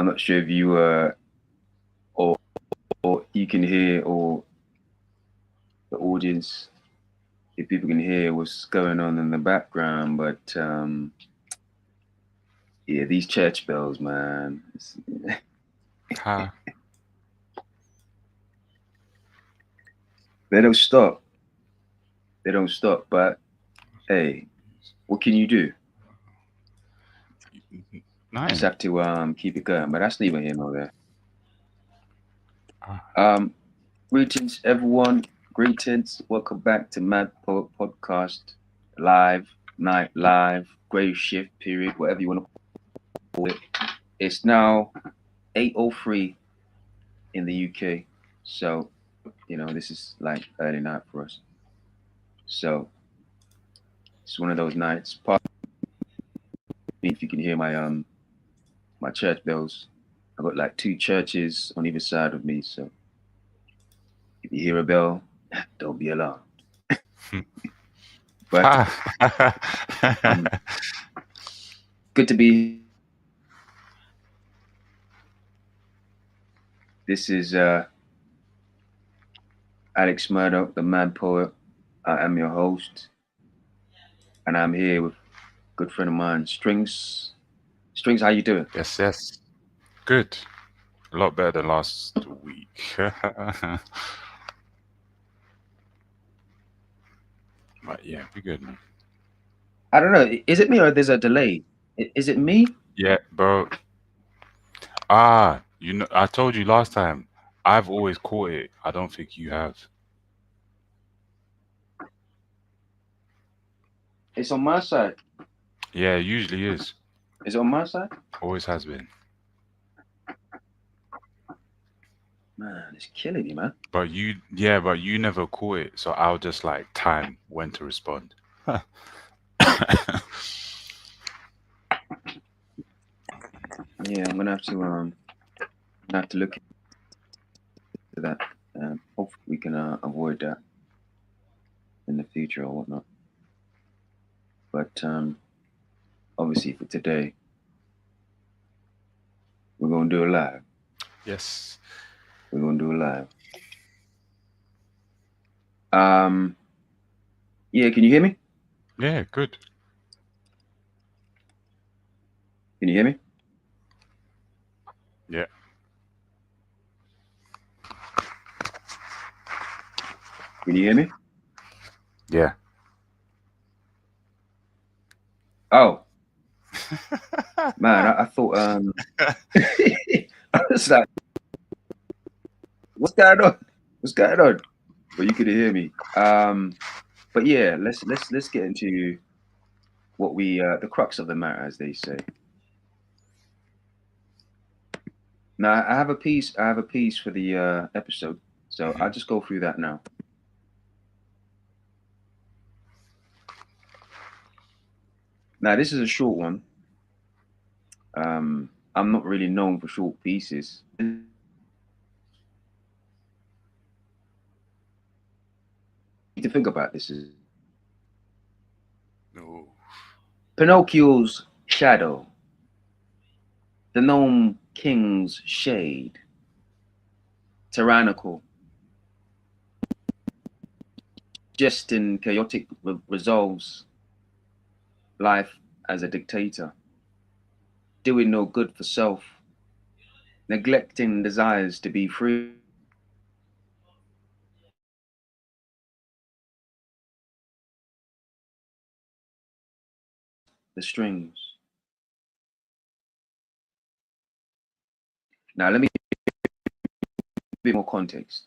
I'm not sure if you or or you can hear, or the audience, if people can hear what's going on in the background, but yeah, these church bells, man, Ha. they don't stop. They don't stop. But hey, what can you do? Just Nine. have to keep it going. But that's neither here nor there. Ah, Um, Greetings, everyone. Greetings. Welcome back to Mad Poet Podcast, live, night live, grave shift period, whatever you want to call it. It's now 8:03 in the UK, so this is like early night for us. So it's one of those nights. Pardon me if you can hear my church bells. I've got like two churches on either side of me, so if you hear a bell, don't be alarmed. But um, ha. good to be here. This is Alex Murdoch, the Mad Poet. I am your host, and I'm here with a good friend of mine, Strings. Strings, how you doing? Yes, yes. Good. A lot better than last week. But yeah, we good, man. I don't know. Is it me or there's a delay? Is it me? Yeah, bro. Ah, I told you last time. I've always caught it. I don't think you have. It's on my side. Yeah, it usually is. Is it on my side? Always has been. Man, it's killing me, man. But you never caught it. So I'll just like time when to respond. Yeah, I'm gonna have to look into that. Hopefully we can avoid that in the future or whatnot. But obviously for today, we're gonna do it live. Yes. We're gonna do it live. Um, yeah, can you hear me? Yeah, good. Can you hear me? Yeah. Can you hear me? Yeah. Oh man, I thought I was like, what's going on? What's going on? But you could hear me. But yeah, let's get into what we the crux of the matter, as they say. Now I have a piece. I have a piece for the episode, so Hmm. I'll just go through that now. Now this is a short one. I'm not really known for short pieces. To think about this is No. Pinocchio's shadow, the gnome king's shade, tyrannical, just in chaotic resolves life as a dictator, doing no good for self, neglecting desires to be free. The strings. Now let me give a bit more context.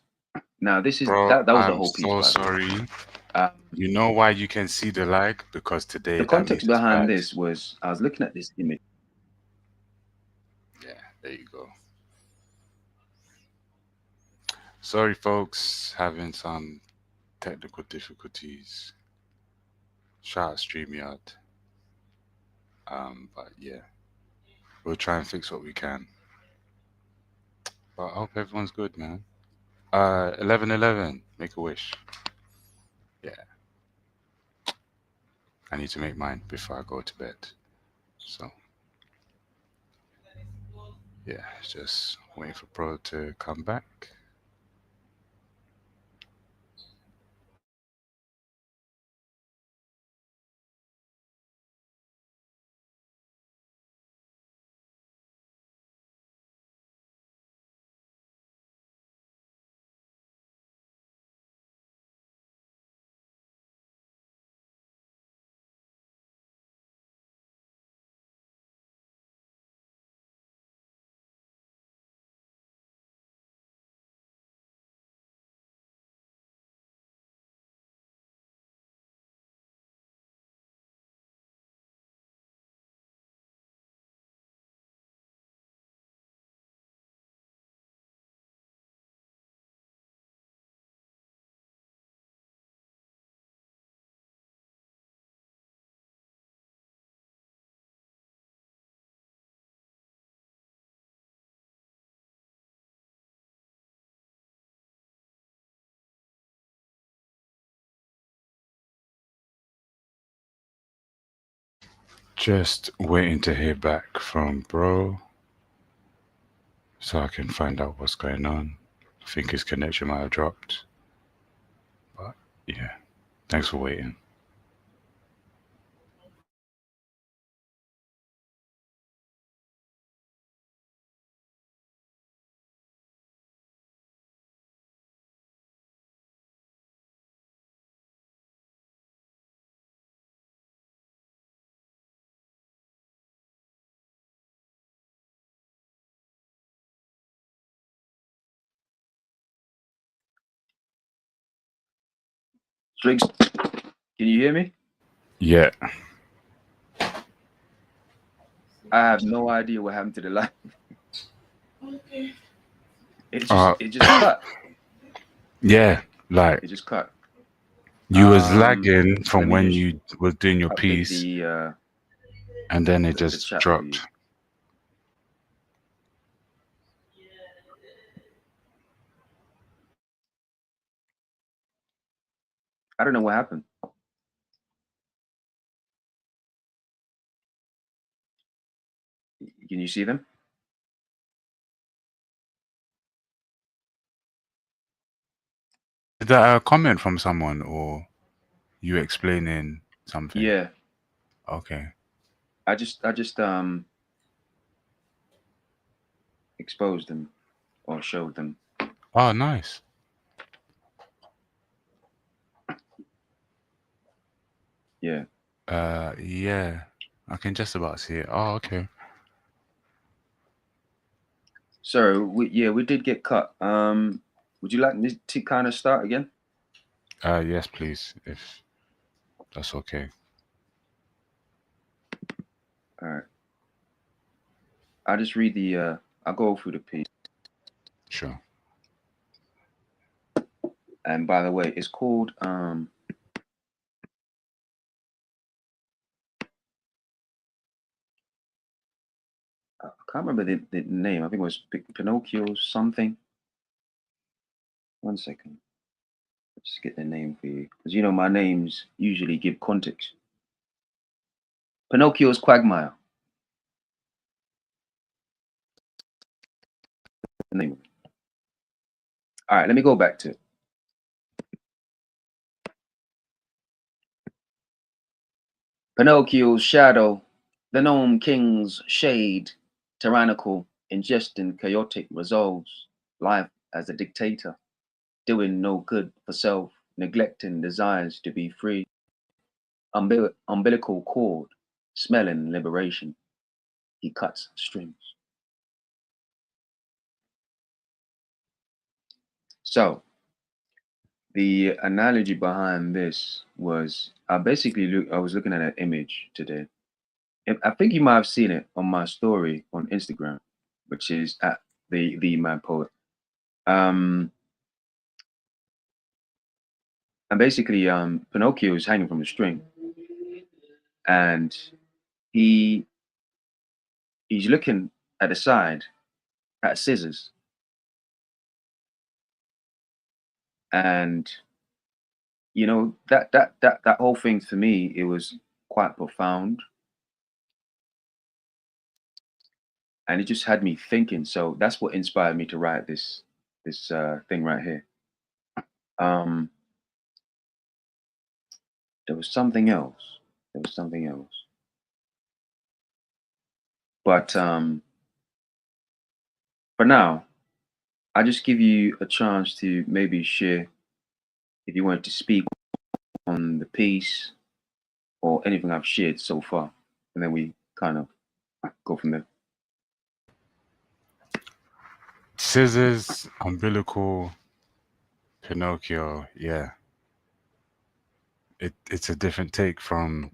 Now this is Bro, that was the I'm whole piece, so by the way. sorry. Um, You know why you can see the lag? Because the today that context means it's behind bad. this was I was looking at this image. Yeah, there you go. Sorry, folks, having some technical difficulties. Shout out StreamYard. But yeah, we'll try and fix what we can. But I hope everyone's good, man. 11:11. Make a wish. Yeah, I need to make mine before I go to bed. So Yeah, just waiting for Bro to come back. Just waiting to hear back from Bro so I can find out what's going on. I think his connection might have dropped. But yeah, thanks for waiting. Drinks. Can you hear me? Yeah. I have no idea what happened to the line. It just Uh, it just cut. yeah, like It just cut. you was lagging Let from me when just you was doing your update piece and then it the just chat for you. dropped. I don't know what happened. Can you see them? Is that a comment from someone or you explaining something? Yeah. Okay. I just exposed them or showed them. Oh, nice. Yeah. Yeah. I can just about see it. Oh, okay. So we did get cut. Would you like me to kind of start again? Yes, please, if that's okay. All right. I'll just read the I'll go through the piece. Sure. And by the way, it's called I can't remember the name. I think it was Pinocchio something. One second. Let's get the name for you. Because you know my names usually give context. Pinocchio's Quagmire. The name. All right, let me go back to it. Pinocchio's shadow, the gnome king's shade, tyrannical, ingesting chaotic resolves, life as a dictator, doing no good for self, neglecting desires to be free, umbilical cord, smelling liberation. He cuts strings. So the analogy behind this was I basically I was looking at an image today. I think you might have seen it on my story on Instagram, which is at the Mad Poet. Um, and basically, Pinocchio is hanging from a string, and he he's looking at the side at scissors, and you know that whole thing for me it was quite profound. and it just had me thinking. So that's what inspired me to write this thing right here. Um, there was something else. There was something else. But for now, I just give you a chance to maybe share if you wanted to speak on the piece or anything I've shared so far, and then we kind of go from there. Scissors, umbilical, Pinocchio. Yeah, it's a different take from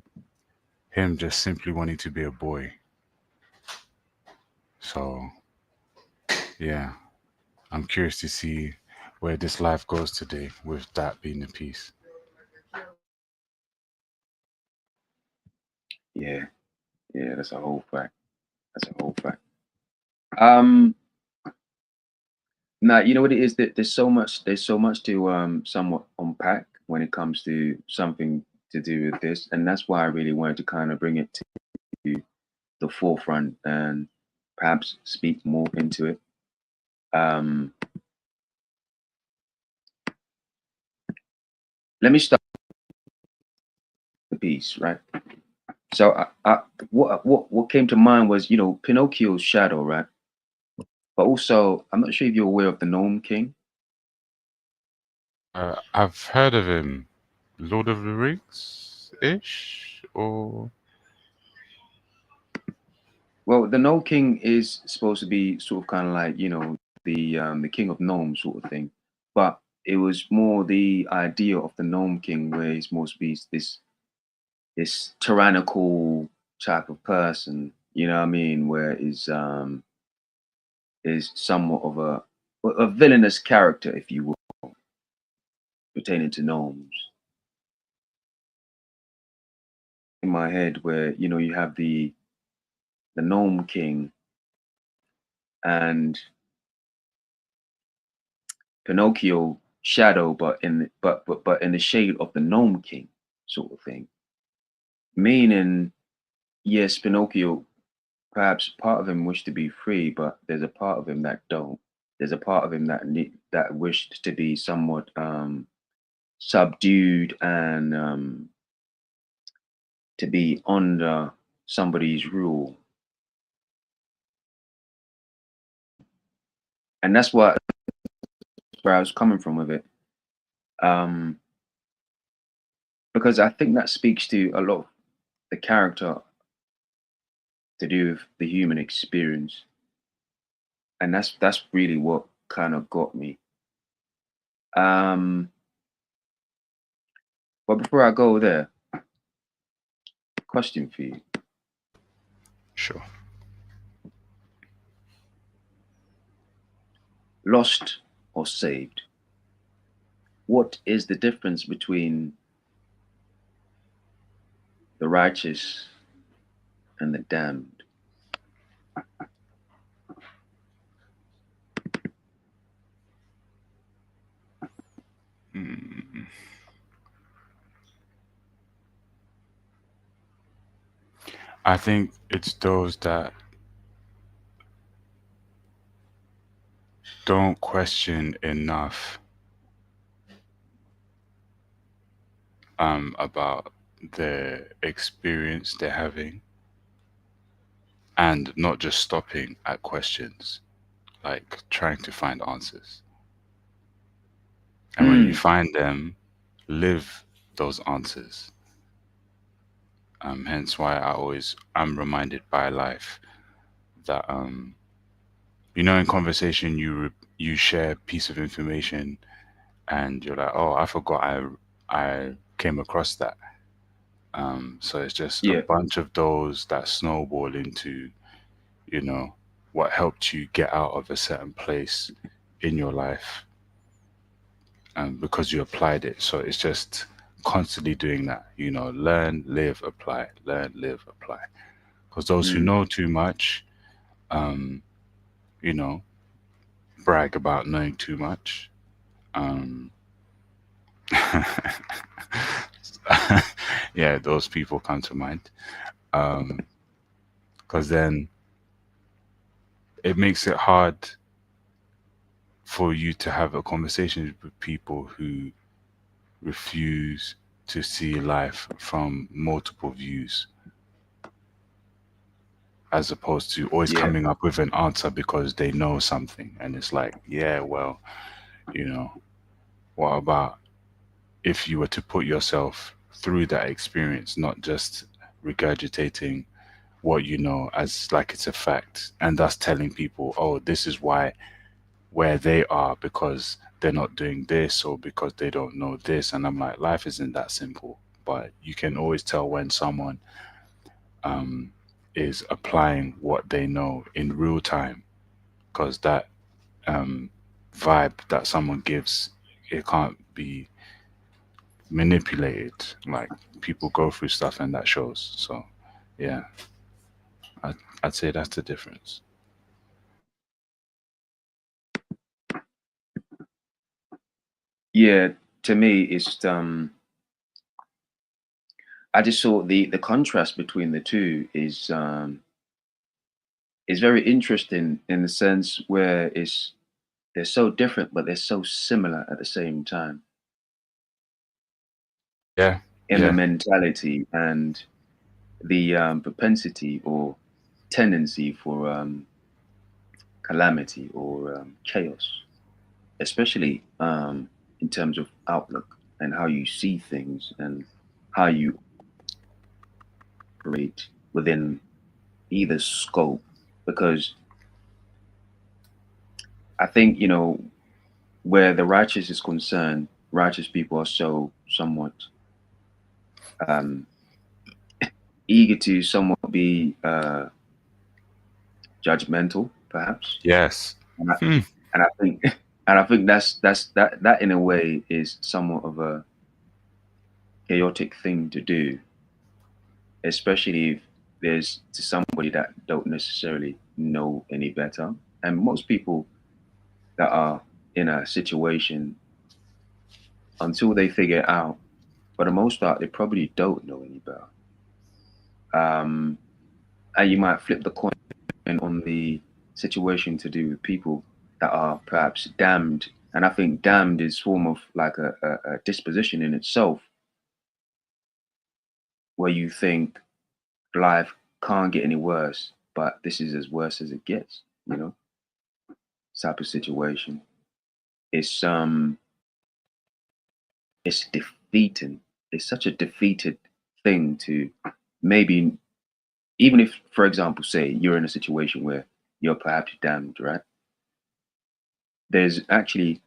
him just simply wanting to be a boy. So yeah, I'm curious to see where this life goes today with that being the piece. Yeah, yeah, that's a whole fact. That's a whole fact. Um, Now, you know what it is that there's so much to somewhat unpack when it comes to something to do with this, and that's why I really wanted to kind of bring it to the forefront and perhaps speak more into it. Um, Let me start the piece, right? So, what came to mind was, Pinocchio's shadow, right? But also, I'm not sure if you're aware of the Gnome King. I've heard of him, Lord of the Rings ish, or Well, the Gnome King is supposed to be sort of kind of like, the king of gnomes sort of thing, but it was more the idea of the Gnome King, where he's supposed to be this tyrannical type of person. You know what I mean? Where is somewhat of a villainous character, if you will, pertaining to gnomes. In my head, where you have the Gnome King and Pinocchio shadow, but in the shade of the Gnome King sort of thing. Meaning, yes, Pinocchio, perhaps part of him wished to be free, but there's a part of him that don't. There's a part of him that wished to be somewhat subdued and to be under somebody's rule. And that's where I was coming from with it. Um, because I think that speaks to a lot of the character to do with the human experience, and that's really what kind of got me. Um, but before I go there, question for you: sure. lost or saved? What is the difference between the righteous and the damned? Mm. I think it's those that don't question enough about the experience they're having and not just stopping at questions, like trying to find answers. And when you Mm, find them, live those answers. Hence why I'm reminded by life that in conversation you share a piece of information and you're like, oh, I forgot I came across that. So it's just a yeah. bunch of those that snowball into, you know, what helped you get out of a certain place in your life, because you applied it. So it's just constantly doing that, learn, live, apply, learn, live, apply. Because those who Mm, know too much, um, you know, brag about knowing too much. Um, yeah, those people come to mind. Because then it makes it hard for you to have a conversation with people who refuse to see life from multiple views, as opposed to always Yeah, coming up with an answer because they know something. And it's like, yeah, well, you know, what about if you were to put yourself through that experience, not just regurgitating what you know as like it's a fact, and thus telling people, oh, this is why where they are because they're not doing this or because they don't know this. And I'm like, life isn't that simple. But you can always tell when someone um, is applying what they know in real time, because that um, vibe that someone gives, it can't be manipulated. Like people go through stuff and that shows. So yeah, I, I'd say that's the difference. yeah. To me, it's I just saw the contrast between the two is very interesting in the sense where it's they're so different, but they're so similar at the same time Yeah, in the yeah, mentality and the propensity or tendency for calamity or chaos, especially in terms of outlook and how you see things and how you operate within either scope. Because I think, where the righteous is concerned, righteous people are so somewhat um, eager to somewhat be judgmental, perhaps. yes. And I, Hmm. and I think and I think that in a way is somewhat of a chaotic thing to do, especially if there's to somebody that don't necessarily know any better. And most people that are in a situation until they figure it out, for the most part, they probably don't know any better. Um, and you might flip the coin on the situation to do with people that are perhaps damned. And I think damned is form of like a disposition in itself, where you think life can't get any worse, but this is as worse as it gets, type of situation. It's it's defeating. It's such a defeated thing to maybe even if, for example, say you're in a situation where you're perhaps damned, right? There's actually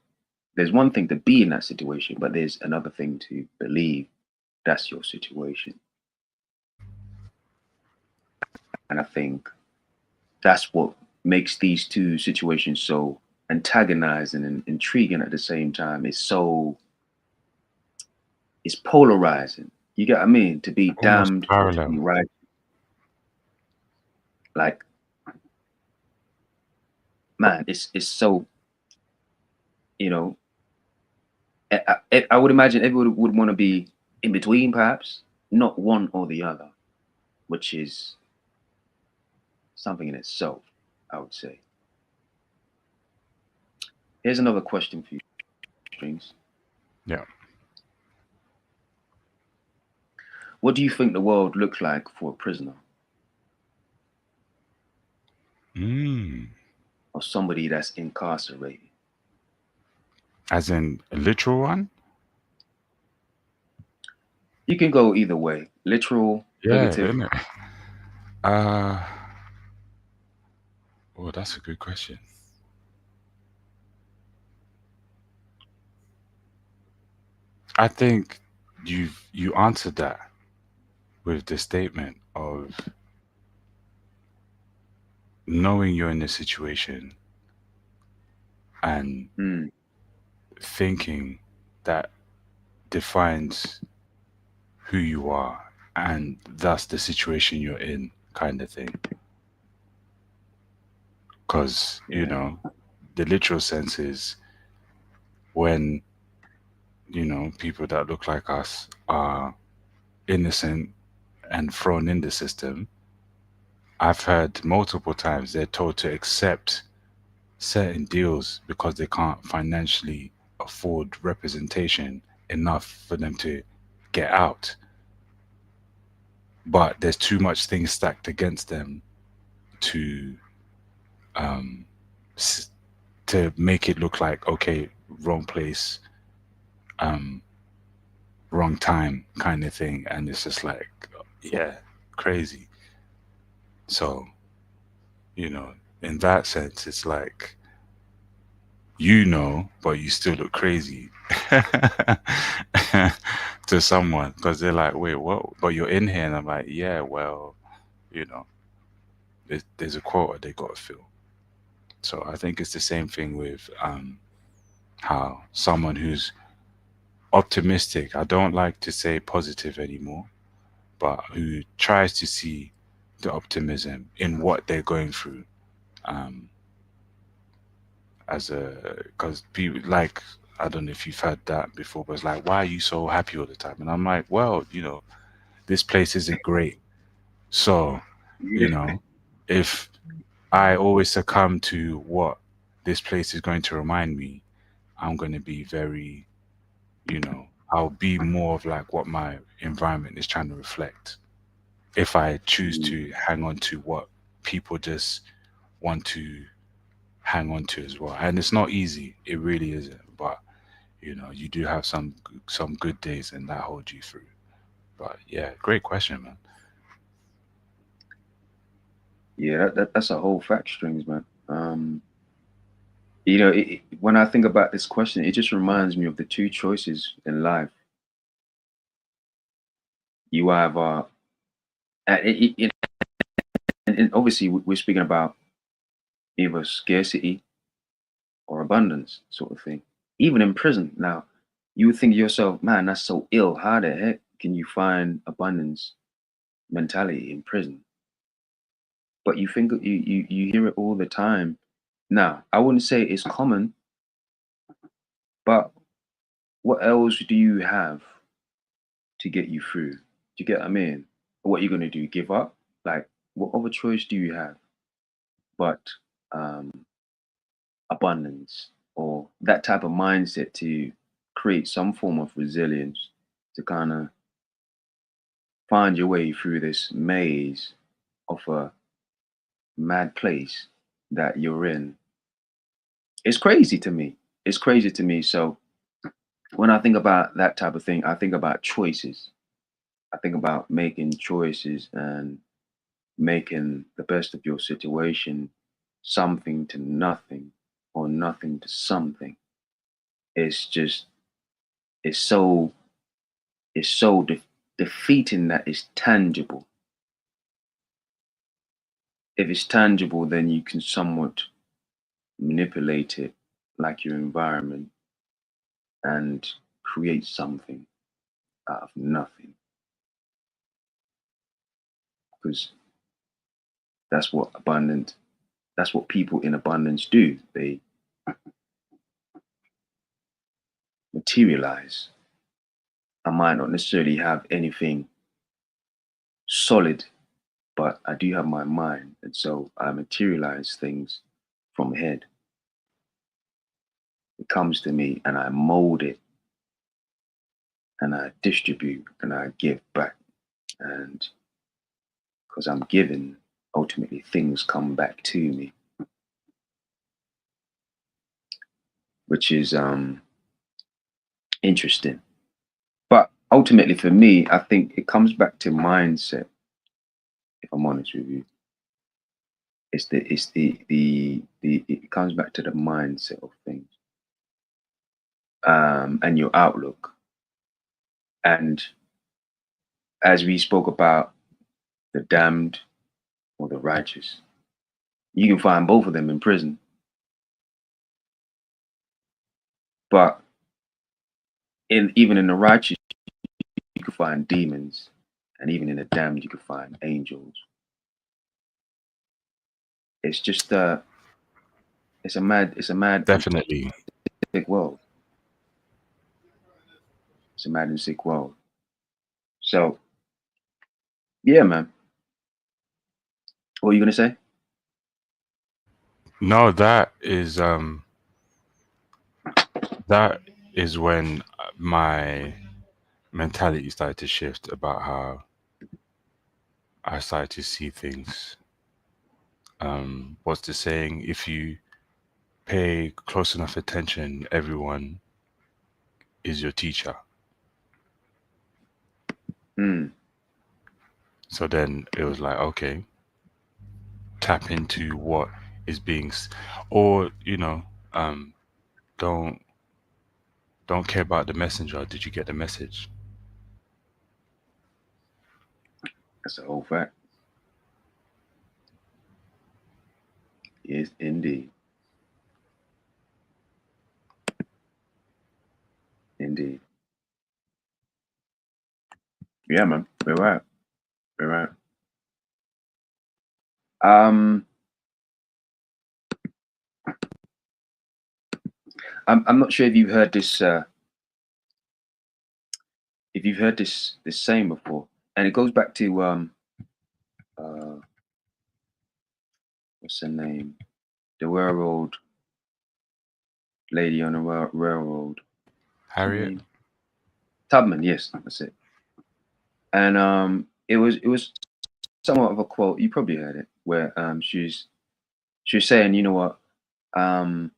there's one thing to be in that situation, but there's another thing to believe that's your situation. And I think that's what makes these two situations so antagonizing and intriguing at the same time. It's polarizing. You get what I mean? To be Almost damned or to be parallel. right. Like, man, it's so, you know, I would imagine everyone would want to be in between, perhaps, not one or the other, which is something in itself, I would say. Here's another question for you, Strings. Yeah. What do you think the world looks like for a prisoner Mm. or somebody that's incarcerated? As in a literal one? You can go either way, literal, Yeah, figurative. isn't it? Uh, oh, that's a good question. I think you answered that with the statement of knowing you're in a situation and Mm, thinking that defines who you are and thus the situation you're in, kind of thing. Because, yeah, the literal sense is when, people that look like us are innocent and thrown in the system, I've heard multiple times they're told to accept certain deals because they can't financially afford representation enough for them to get out. But there's too much things stacked against them to um, s- to make it look like, okay, wrong place, um, wrong time kind of thing. And it's just like, yeah, crazy. So, you know, in that sense, it's like, but you still look crazy to someone because they're like, wait, what? But you're in here. And I'm like, yeah, well, you know, there's a quota they got to fill. So I think it's the same thing with how someone who's optimistic, I don't like to say positive anymore, but who tries to see the optimism in what they're going through, um, as a because people like, I don't know if you've heard that before, but it's like, why are you so happy all the time? And I'm like, well, this place isn't great. So, you Yeah. know, if I always succumb to what this place is going to remind me, I'm going to be very, I'll be more of like what my environment is trying to reflect. If I choose Mm. to hang on to what people just want to hang on to as well. And it's not easy. It really isn't. But you do have some good days and that hold you through. But yeah, great question, man. Yeah, that's a whole fact strings, man. When I think about this question, it just reminds me of the two choices in life. You either, and obviously we're speaking about either scarcity or abundance, sort of thing. Even in prison, now, you would think to yourself, man, that's so ill. How the heck can you find abundance mentality in prison? But you think you hear it all the time. Now, I wouldn't say it's common, but what else do you have to get you through? Do you get what I mean? What are you gonna do? Give up? Like, what other choice do you have but um, abundance or that type of mindset to create some form of resilience to kind of find your way through this maze of a mad place that you're in? It's crazy to me. It's crazy to me. So when I think about that type of thing, I think about choices. I think about making choices and making the best of your situation something to nothing or nothing to something. It's just, it's so, it's so defeating that it's tangible. If it's tangible, then you can somewhat manipulate it like your environment and create something out of nothing. Because that's what abundant, that's what people in abundance do. They materialize. I might not necessarily have anything solid, but I do have my mind. And so I materialize things from head. It comes to me and I mold it and I distribute and I give back. And because I'm giving, ultimately things come back to me, which is interesting. But ultimately for me, I think it comes back to mindset, if I'm honest with you. It comes back to the mindset of things, and your outlook. And as we spoke about the damned or the righteous, you can find both of them in prison. But even in the righteous, you can find demons, and even in the damned, you can find angels. It's just it's a mad and Definitely. sick world. It's a mad and sick world. So yeah, man. What are you gonna say? No, that is when my mentality started to shift about how I started to see things. What's the saying? If you pay close enough attention, everyone is your teacher. Mm. So then it was like, okay, tap into what is being, or um, don't don't care about the messenger. Did you get the message? That's a whole fact. Yes, indeed, indeed. Yeah, man. We're right. We're right. Um, I'm not sure if you've heard this. If you've heard this saying before, and it goes back to uh, what's her name? The railroad lady on the railroad. What's her Harriet? name? Tubman. Yes, that's it. And it was somewhat of a quote. You probably heard it, where she was saying, you know what, um,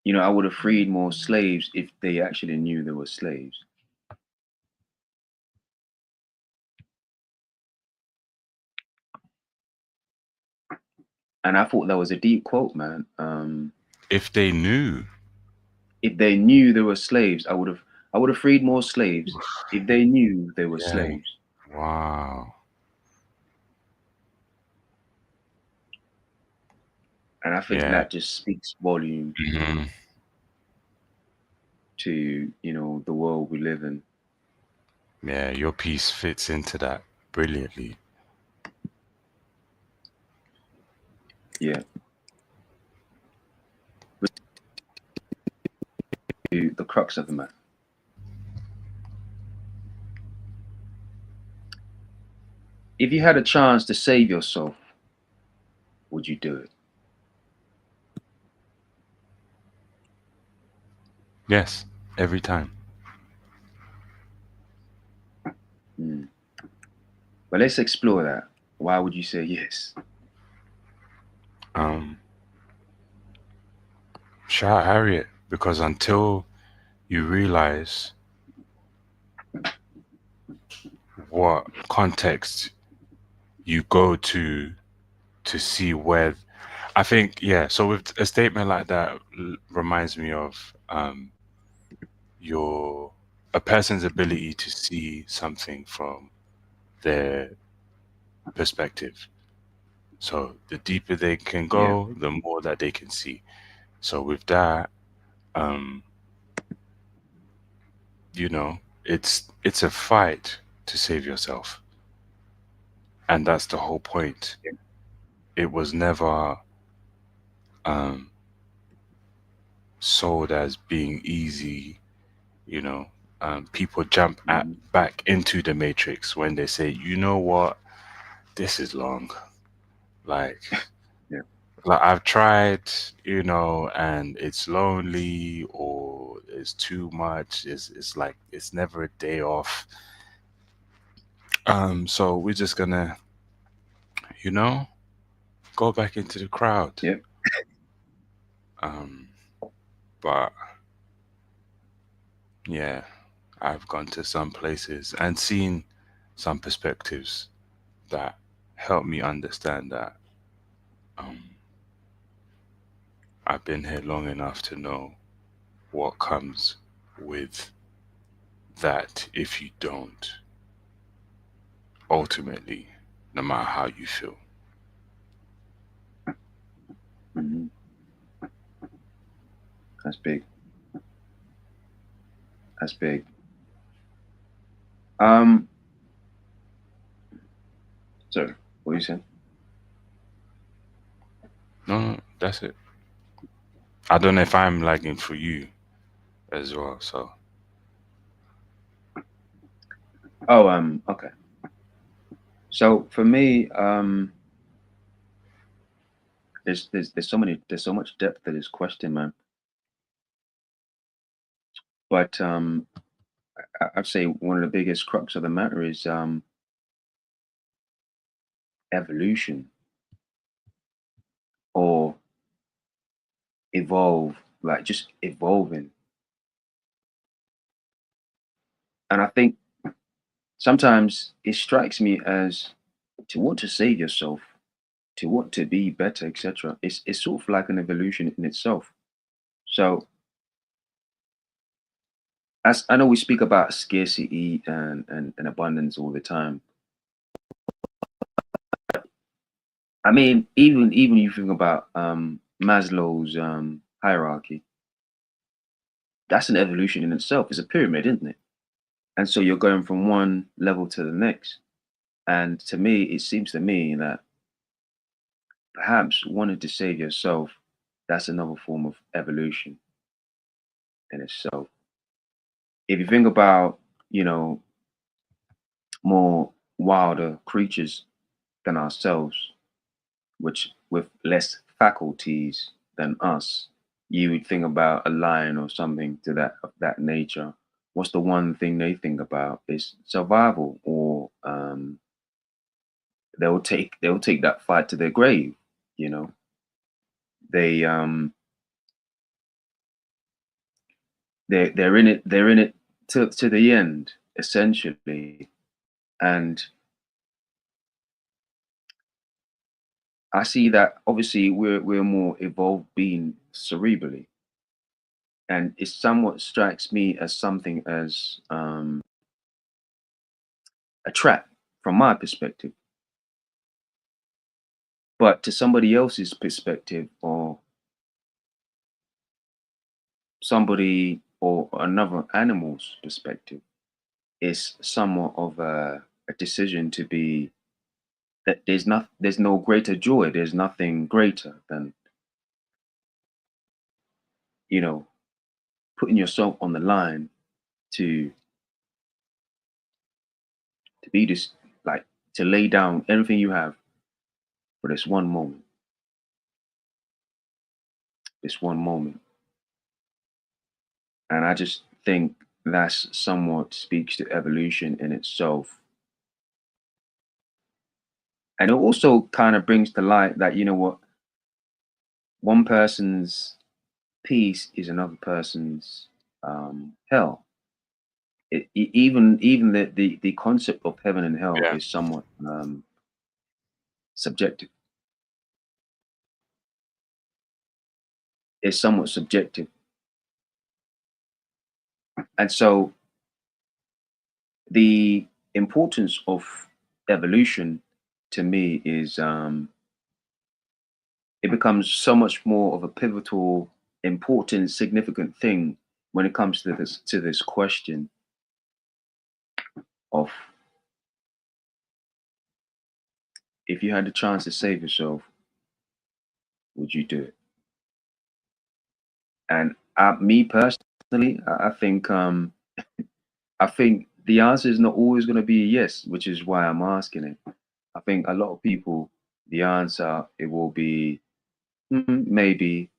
I would have freed more slaves if they actually knew they were slaves. And I thought that was a deep quote, man. If they knew, If they knew they were slaves, I would have freed more slaves if they knew they were yeah, slaves. wow, And I think yeah, that just speaks volume hmm to the world we live in. yeah. Your piece fits into that brilliantly. Yeah, to the crux of the matter. If you had a chance to save yourself, would you do it? Yes, every time. Hmm. But let's explore that. Why would you say yes? Um, Shout out Harriet, because until you realize what context you go to see where, I think, yeah. So with a statement like that reminds me of your a person's ability to see something from their perspective. So the deeper they can Yeah. go, the more that they can see. So with that, um, it's a fight to save yourself, and that's the whole point. It was never um, sold as being easy. You know, people jump Mhm. back into the matrix when they say, you know what, this is long. Like, Yeah. like I've tried, and it's lonely or it's too much. It's like it's never a day off. So we're just gonna, you know, go back into the crowd. Yeah. Um, but yeah, I've gone to some places and seen some perspectives that help me understand that um, I've been here long enough to know what comes with that if you don't, ultimately, no matter how you feel. Hmm. That's big. That's big. Um. So, what you saying? No, no, that's it. I don't know if I'm lagging for you as well. So, Oh. Okay. So for me, there's so much depth to this question, man. But I'd say one of the biggest crux of the matter is evolution or evolve, like just evolving. And I think sometimes it strikes me as to want to save yourself, to want to be better, etc. It's sort of like an evolution in itself. So as I know we speak about scarcity and abundance all the time. I mean, even you think about Maslow's hierarchy, that's an evolution in itself. It's a pyramid, isn't it? And so you're going from one level to the next. And to me, it seems to me that perhaps wanting to save yourself, that's another form of evolution in itself. If you think about, you know, more wilder creatures than ourselves, which with less faculties than us, you would think about a lion or something to that of that nature. What's the one thing they think about is survival, or they'll take that fight to their grave. You know, they they're in it to the end essentially. And I see that obviously we're more evolved being cerebrally, and it somewhat strikes me as something as a trap from my perspective. But to somebody else's perspective, or somebody or another animal's perspective, it's somewhat of a decision to be that there's no greater joy, there's nothing greater than, you know, putting yourself on the line to be this, like, to lay down everything you have for this one moment, this one moment. And I just think that's somewhat speaks to evolution in itself. And it also kind of brings to light that, you know what, one person's peace is another person's hell. Even the concept of heaven and hell Yeah. is somewhat subjective. It's somewhat subjective. And so the importance of evolution to me is it becomes so much more of a pivotal, important, significant thing when it comes to this question of, if you had the chance to save yourself, would you do it? And me personally, I think the answer is not always going to be a yes, which is why I'm asking it. I think a lot of people, the answer it will be maybe.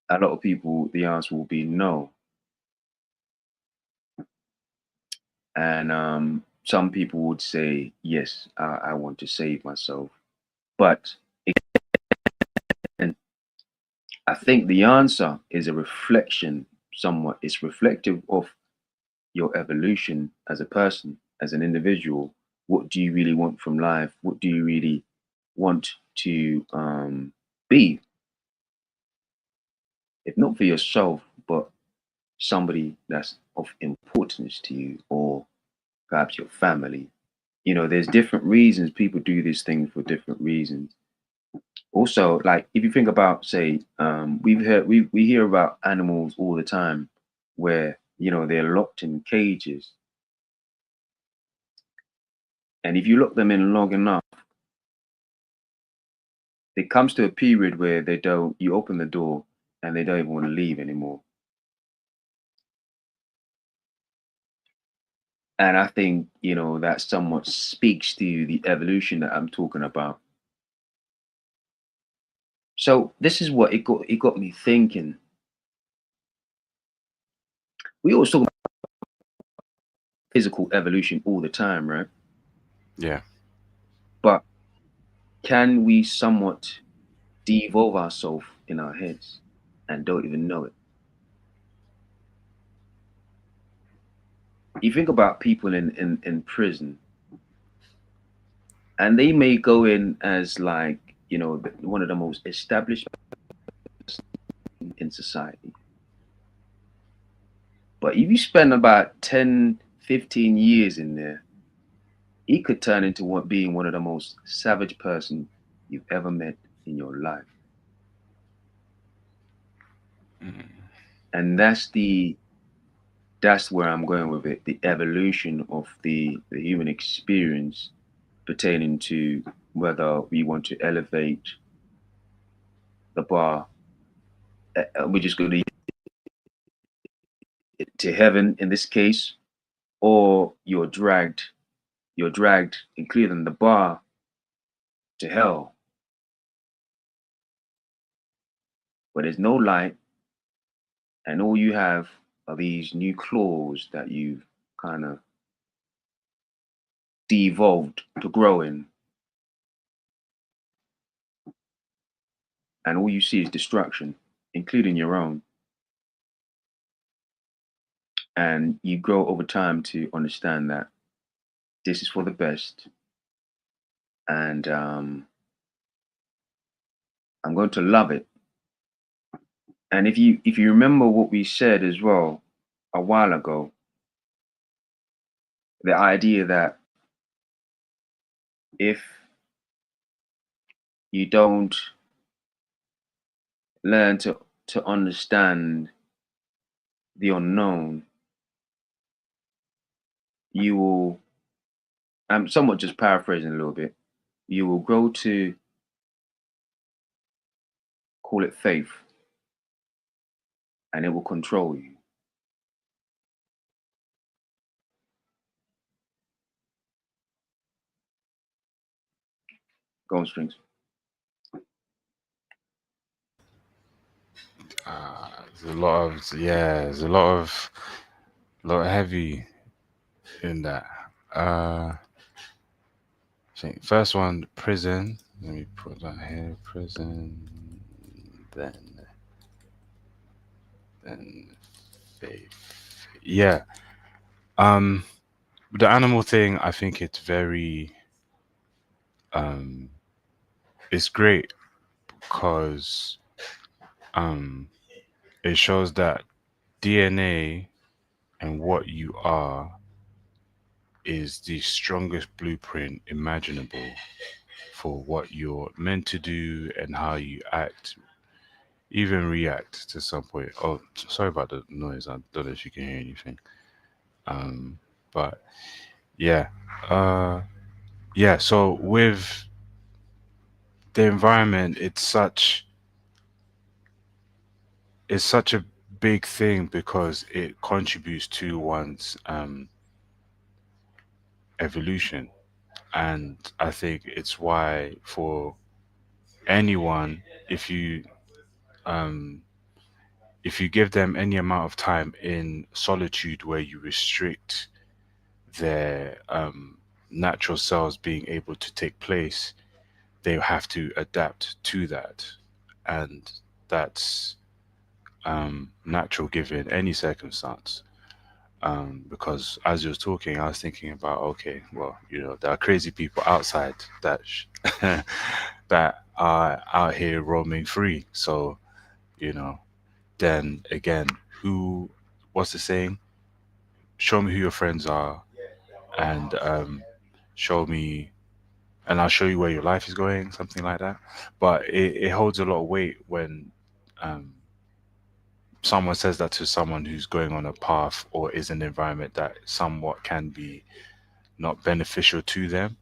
A lot of people, the answer will be no, and some people would say yes. I want to save myself, but again, I think the answer is a reflection. Somewhat, it's reflective of your evolution as a person, as an individual. What do you really want from life? What do you really want to be, if not for yourself, but somebody that's of importance to you, or perhaps your family? You know, there's different reasons people do these things for different reasons. Also, like if you think about, say, we hear about animals all the time where, you know, they're locked in cages, and if you lock them in long enough, it comes to a period where they don't. You open the door and they don't even want to leave anymore. And I think, you know, that somewhat speaks to the evolution that I'm talking about. So this is what it got me thinking. We always talk about physical evolution all the time, right? Yeah. But can we somewhat de-evolve ourselves in our heads and don't even know it? You think about people in prison, and they may go in as like, one of the most established in society. But if you spend about 10, 15 years in there, he could turn into being one of the most savage person you've ever met in your life. Mm. And that's where I'm going with it. The evolution of the human experience pertaining to whether we want to elevate the bar. We're just going to heaven in this case, or you're dragged, including the bar, to hell, where there's no light, and all you have are these new claws that you've kind of de-evolved to grow in, and all you see is destruction, including your own. And you grow over time to understand that this is for the best, and I'm going to love it. And if you remember what we said as well a while ago, the idea that if you don't learn to understand the unknown, you will. I'm somewhat just paraphrasing a little bit. You will grow to call it faith, and it will control you. Go on, strings. There's a lot of there's a lot of heavy in that. I think first one, prison. Let me put that here. Prison, then then faith. Yeah. Um, the animal thing, I think it's very um, it's great because um, it shows that DNA and what you are is the strongest blueprint imaginable for what you're meant to do and how you act, even react to some point. Oh, sorry about the noise. I don't know if you can hear anything. Um, but yeah, uh, yeah. So with the environment, it's such a big thing because it contributes to one's evolution, and I think it's why for anyone, if you um, if you give them any amount of time in solitude where you restrict their natural cells being able to take place, they have to adapt to that. And that's natural given any circumstance. Because as you was talking, I was thinking about, okay, well, there are crazy people outside that are out here roaming free. So, you know, then again, who, what's the saying? Show me who your friends are, and show me, and I'll show you where your life is going, something like that. But it holds a lot of weight when um, someone says that to someone who's going on a path or is in an environment that somewhat can be not beneficial to them.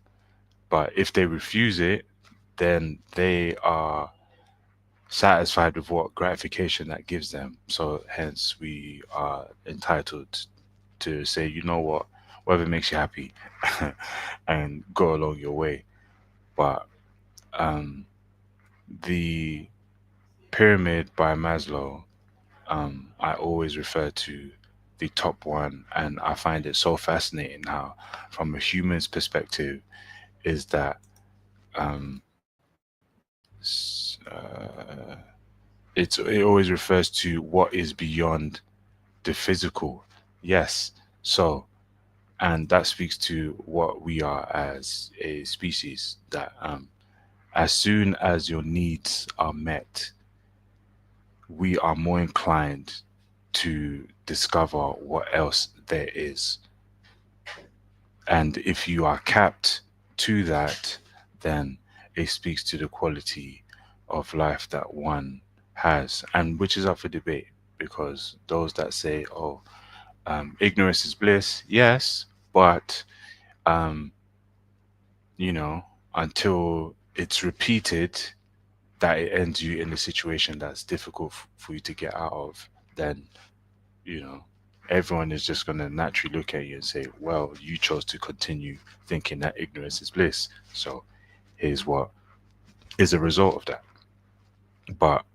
But if they refuse it, then they are satisfied with what gratification that gives them. So hence we are entitled to say, you know what, whatever makes you happy, and go along your way. But um, the pyramid by Maslow, I always refer to the top one, and I find it so fascinating how, from a human's perspective, is that um, it always refers to what is beyond the physical. Yes, so and that speaks to what we are as a species. That as soon as your needs are met, we are more inclined to discover what else there is. And if you are capped to that, then it speaks to the quality of life that one has, and which is up for debate because those that say, oh, ignorance is bliss, yes, but, um, you know, until it's repeated that it ends you in a situation that's difficult for you to get out of, then you know, everyone is just going to naturally look at you and say, well, you chose to continue thinking that ignorance is bliss. So here's what is a result of that. But,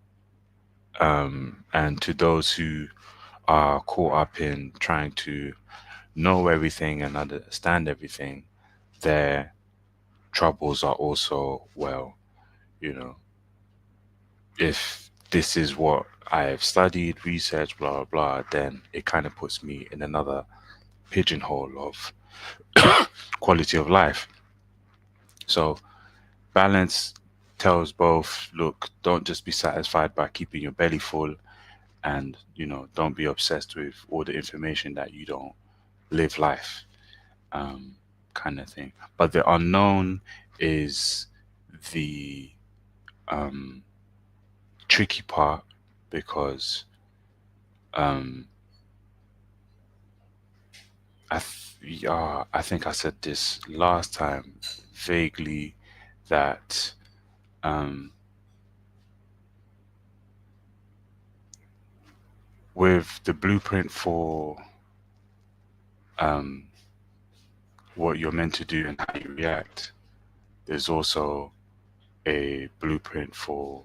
and to those who are caught up in trying to know everything and understand everything, their troubles are also, well, you know, if this is what I've studied, researched, blah, blah, blah, then it kind of puts me in another pigeonhole of quality of life. So balance tells both, look, don't just be satisfied by keeping your belly full and, don't be obsessed with all the information that you don't live life, kind of thing. But the unknown is the um, tricky part because um, I think I said this last time vaguely that um, with the blueprint for um, what you're meant to do and how you react, there's also a blueprint for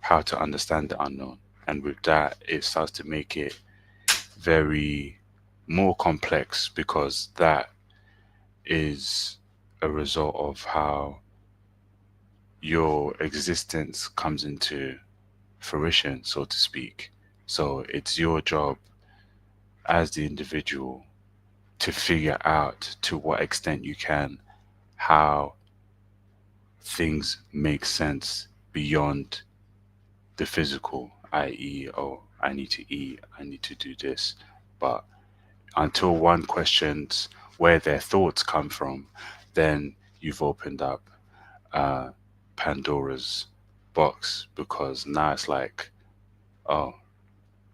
how to understand the unknown. And with that, it starts to make it very more complex because that is a result of how your existence comes into fruition, so to speak. So it's your job as the individual to figure out to what extent you can how things make sense beyond the physical, i.e., oh, I need to eat, I need to do this. But until one questions where their thoughts come from, then you've opened up uh, Pandora's box because now it's like, oh,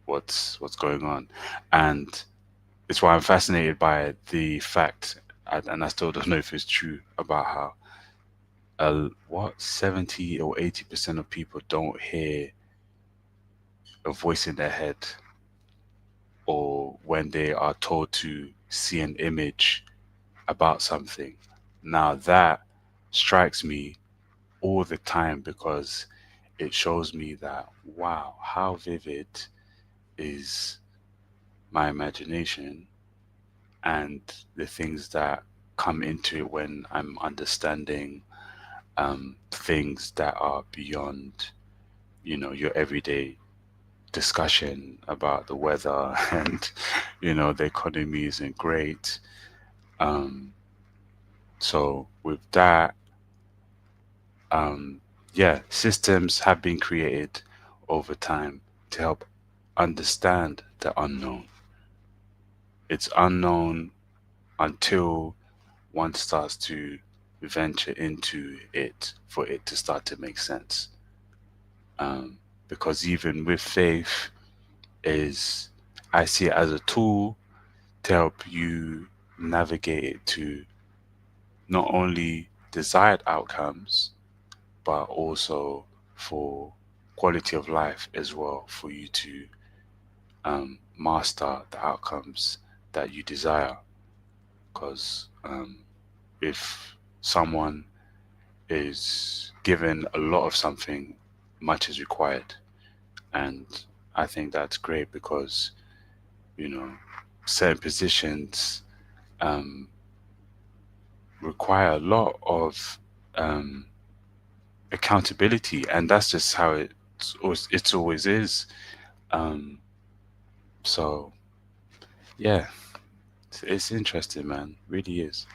what's going on? And it's why I'm fascinated by the fact, and I still don't know if it's true, about how 70 or 80% of people don't hear a voice in their head, or when they are told to see an image about something. Now that strikes me all the time because it shows me that, wow, how vivid is my imagination and the things that come into it when I'm understanding things that are beyond, your everyday discussion about the weather and, the economy isn't great. Um, so with that, um, yeah, systems have been created over time to help understand the unknown. It's unknown until one starts to venture into it for it to start to make sense. Because even with faith, is I see it as a tool to help you navigate it to not only desired outcomes, but also for quality of life as well, for you to master the outcomes that you desire. Because if someone is given a lot of something, much is required. And I think that's great because, you know, certain positions um, require a lot of um, accountability, and that's just how it always is. Um, so yeah, it's interesting, man. Really is.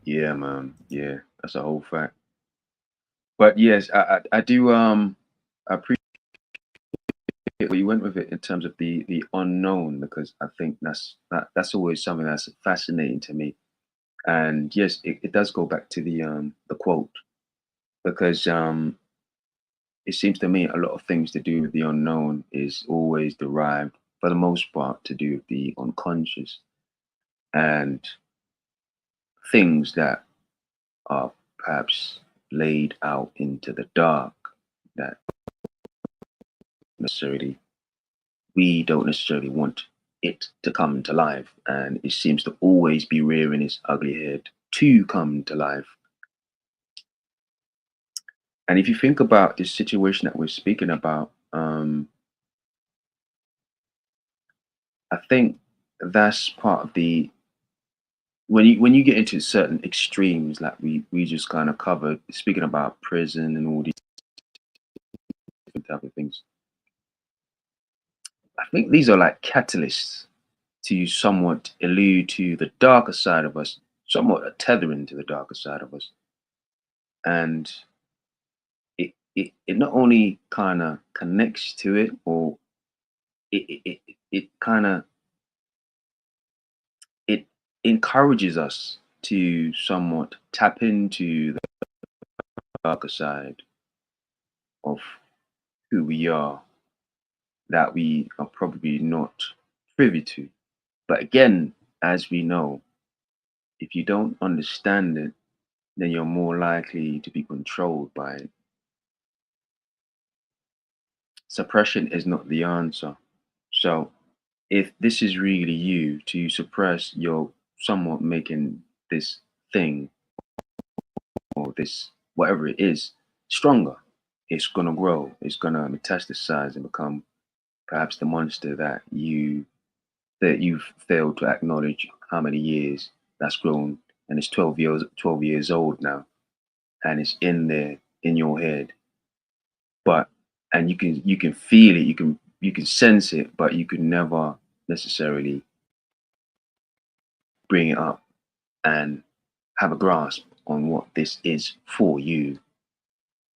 Yeah, man. Yeah, that's a whole fact. But yes, I do I appreciate where you went with it in terms of the unknown, because I think that's always something that's fascinating to me. And yes, it does go back to the quote, because it seems to me a lot of things to do with the unknown is always derived, for the most part, to do with the unconscious, and things that are perhaps laid out into the dark, that necessarily we don't necessarily want it to come to life, and it seems to always be rearing its ugly head to come to life. And if you think about this situation that we're speaking about, I think that's part of the when you get into certain extremes, like we just kind of covered, speaking about prison and all these different type of things. I think these are like catalysts to somewhat allude to the darker side of us, somewhat a tethering to the darker side of us. And it not only kind of connects to it, or it kind of it encourages us to somewhat tap into the darker side of who we are, that we are probably not privy to. But again, as we know, if you don't understand it, then you're more likely to be controlled by it. Suppression is not the answer. So if this is really you, to suppress your somewhat making this thing, or this whatever it is, stronger, it's gonna grow, it's gonna metastasize and become perhaps the monster that you've failed to acknowledge how many years that's grown, and it's 12 years old now, and it's in there in your head. But and you can feel it, you can sense it, but you can never necessarily bring it up and have a grasp on what this is for you.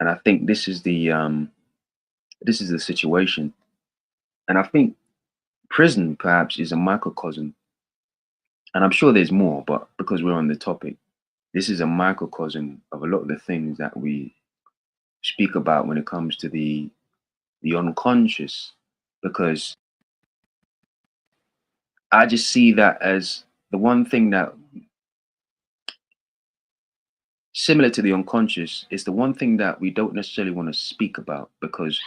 And I think this is the situation. And I think prison perhaps is a microcosm, and I'm sure there's more, but because we're on the topic, this is a microcosm of a lot of the things that we speak about when it comes to the unconscious. Because I just see that as the one thing that, similar to the unconscious, is the one thing that we don't necessarily want to speak about, because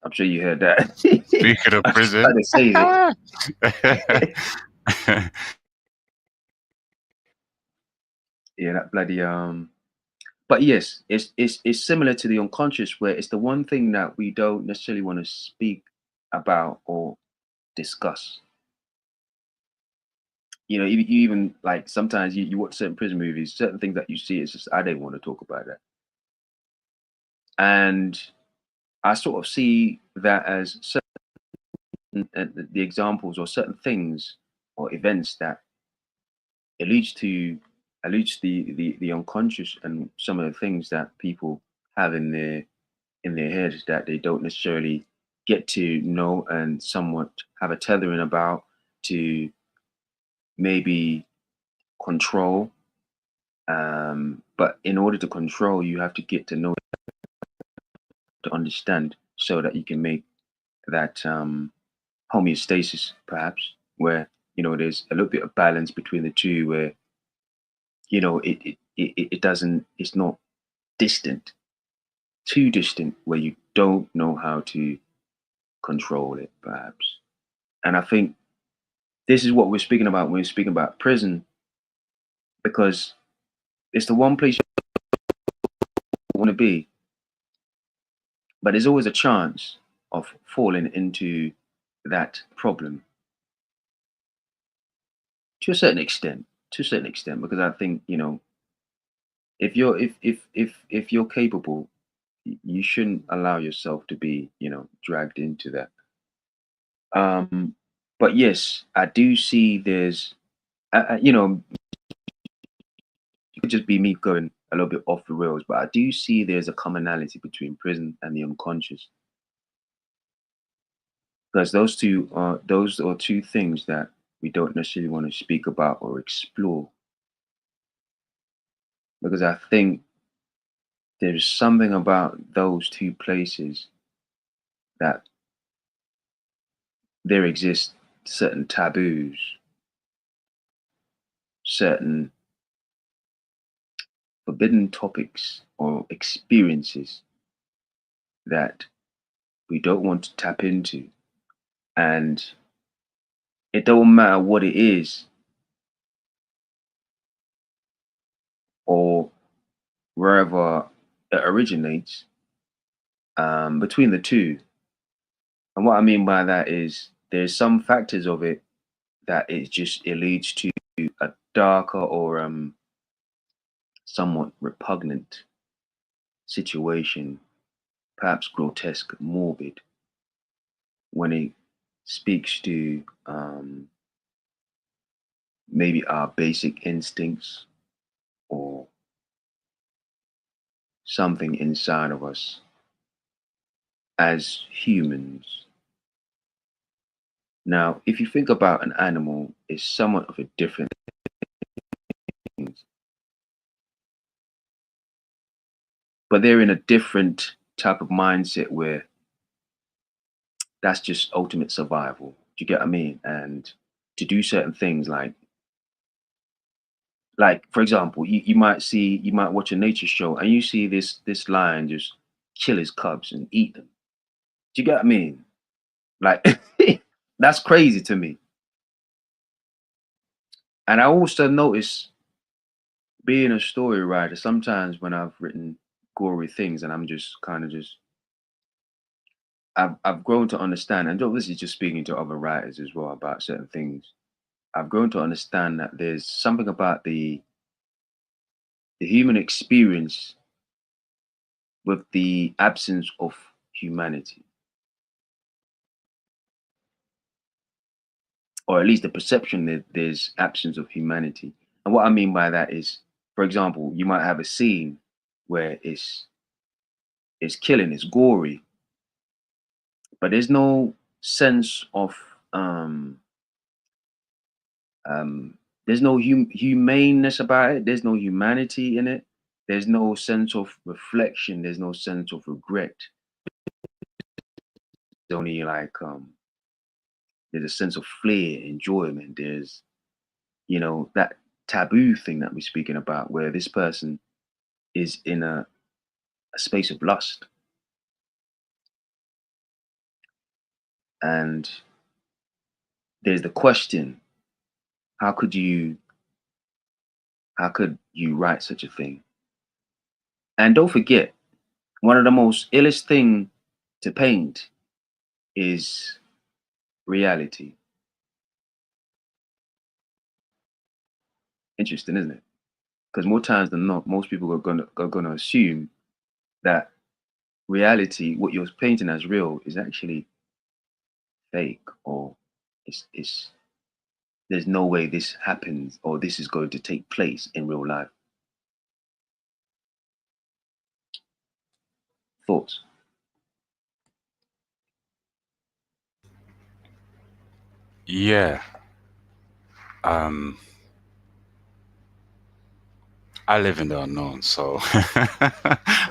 I'm sure you heard that. Speaking of I was trying prison, to say it. Yeah, that bloody but yes, it's similar to the unconscious, where it's the one thing that we don't necessarily want to speak about or discuss. You even like sometimes you watch certain prison movies, certain things that you see, it's just I don't want to talk about that. And I sort of see that as certain the examples, or certain things or events that alludes to alludes to the unconscious, and some of the things that people have in their heads that they don't necessarily get to know and somewhat have a tethering about, to maybe control. But in order to control, you have to get to know, to understand, so that you can make that homeostasis, perhaps, where there's a little bit of balance between the two, where it doesn't, it's not distant, too distant, where you don't know how to control it, perhaps. And I think this is what we're speaking about when we're speaking about prison, because it's the one place you want to be, but there's always a chance of falling into that problem to a certain extent. To a certain extent, because I think, if you're capable, you shouldn't allow yourself to be, dragged into that. Um, but yes, I do see there's, it could just be me going a little bit off the rails, but I do see there's a commonality between prison and the unconscious, because those are two things that we don't necessarily want to speak about or explore, because I think there's something about those two places that there exist certain taboos, certain forbidden topics or experiences that we don't want to tap into. And it don't matter what it is or wherever it originates, between the two. And what I mean by that is there's some factors of it that it leads to a darker or somewhat repugnant situation, perhaps grotesque, morbid, when it speaks to maybe our basic instincts or something inside of us as humans. Now, if you think about an animal, it's somewhat of a different thing, but they're in a different type of mindset where that's just ultimate survival. Do you get what I mean? And to do certain things like for example, you might watch a nature show and you see this lion just kill his cubs and eat them. Do you get what I mean? Like that's crazy to me. And I also notice being a story writer, sometimes when I've written gory things and I'm just kind of just I've grown to understand, and obviously just speaking to other writers as well about certain things, I've grown to understand that there's something about the human experience with the absence of humanity, or at least the perception that there's absence of humanity. And what I mean by that is, for example, you might have a scene where it's killing, it's gory, but there's no sense of um there's no humaneness about it. There's no humanity in it. There's no sense of reflection. There's no sense of regret. There's only there's a sense of flair, enjoyment. There's that taboo thing that we're speaking about, where this person is in a space of lust, and there's the question: how could you how could you write such a thing? And don't forget, one of the most illest thing to paint is reality. Interesting, isn't it? Because more times than not, most people are gonna assume that reality, what you're painting as real, is actually fake, or it's there's no way this happens or this is going to take place in real life. Thoughts? Yeah. Um, I live in the unknown, so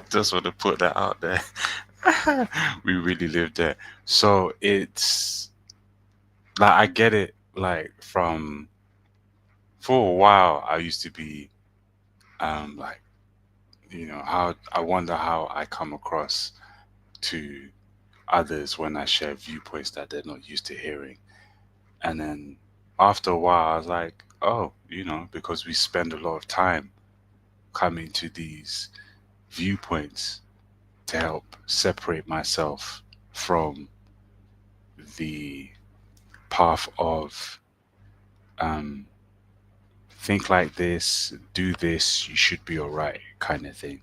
just want to put that out there. We really live there. So it's like I get it like from for a while I used to be like how I wonder how I come across to others when I share viewpoints that they're not used to hearing. And then after a while, I was like, oh, because we spend a lot of time coming to these viewpoints to help separate myself from the path of um, think like this, do this, you should be all right kind of thing.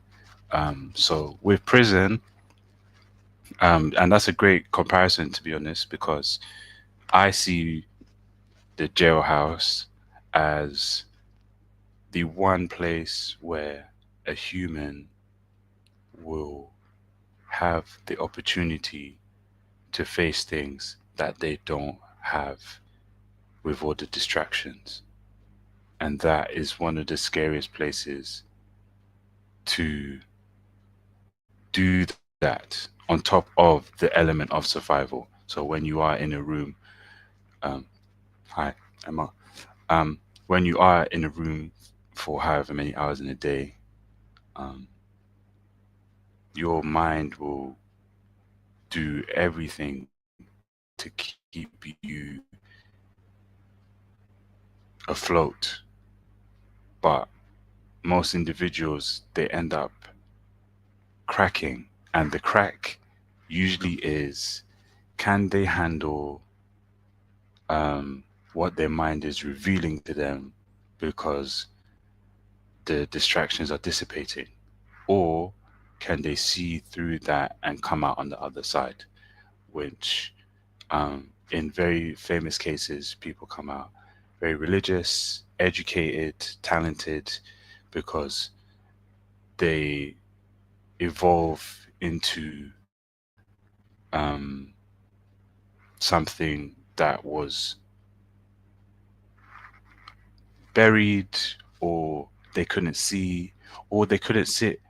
So with prison, and that's a great comparison to be honest, because I see the jailhouse as the one place where a human will have the opportunity to face things that they don't have with all the distractions. And that is one of the scariest places to do that on top of the element of survival. So when you are in a room, um, hi, Emma, when you are in a room for however many hours in a day, um, your mind will do everything to keep you afloat. But most individuals, they end up cracking. And the crack usually is, can they handle what their mind is revealing to them because the distractions are dissipating? Or can they see through that and come out on the other side? Which, in very famous cases, people come out very religious, educated, talented, because they evolve into something that was buried, or they couldn't see, or they couldn't sit,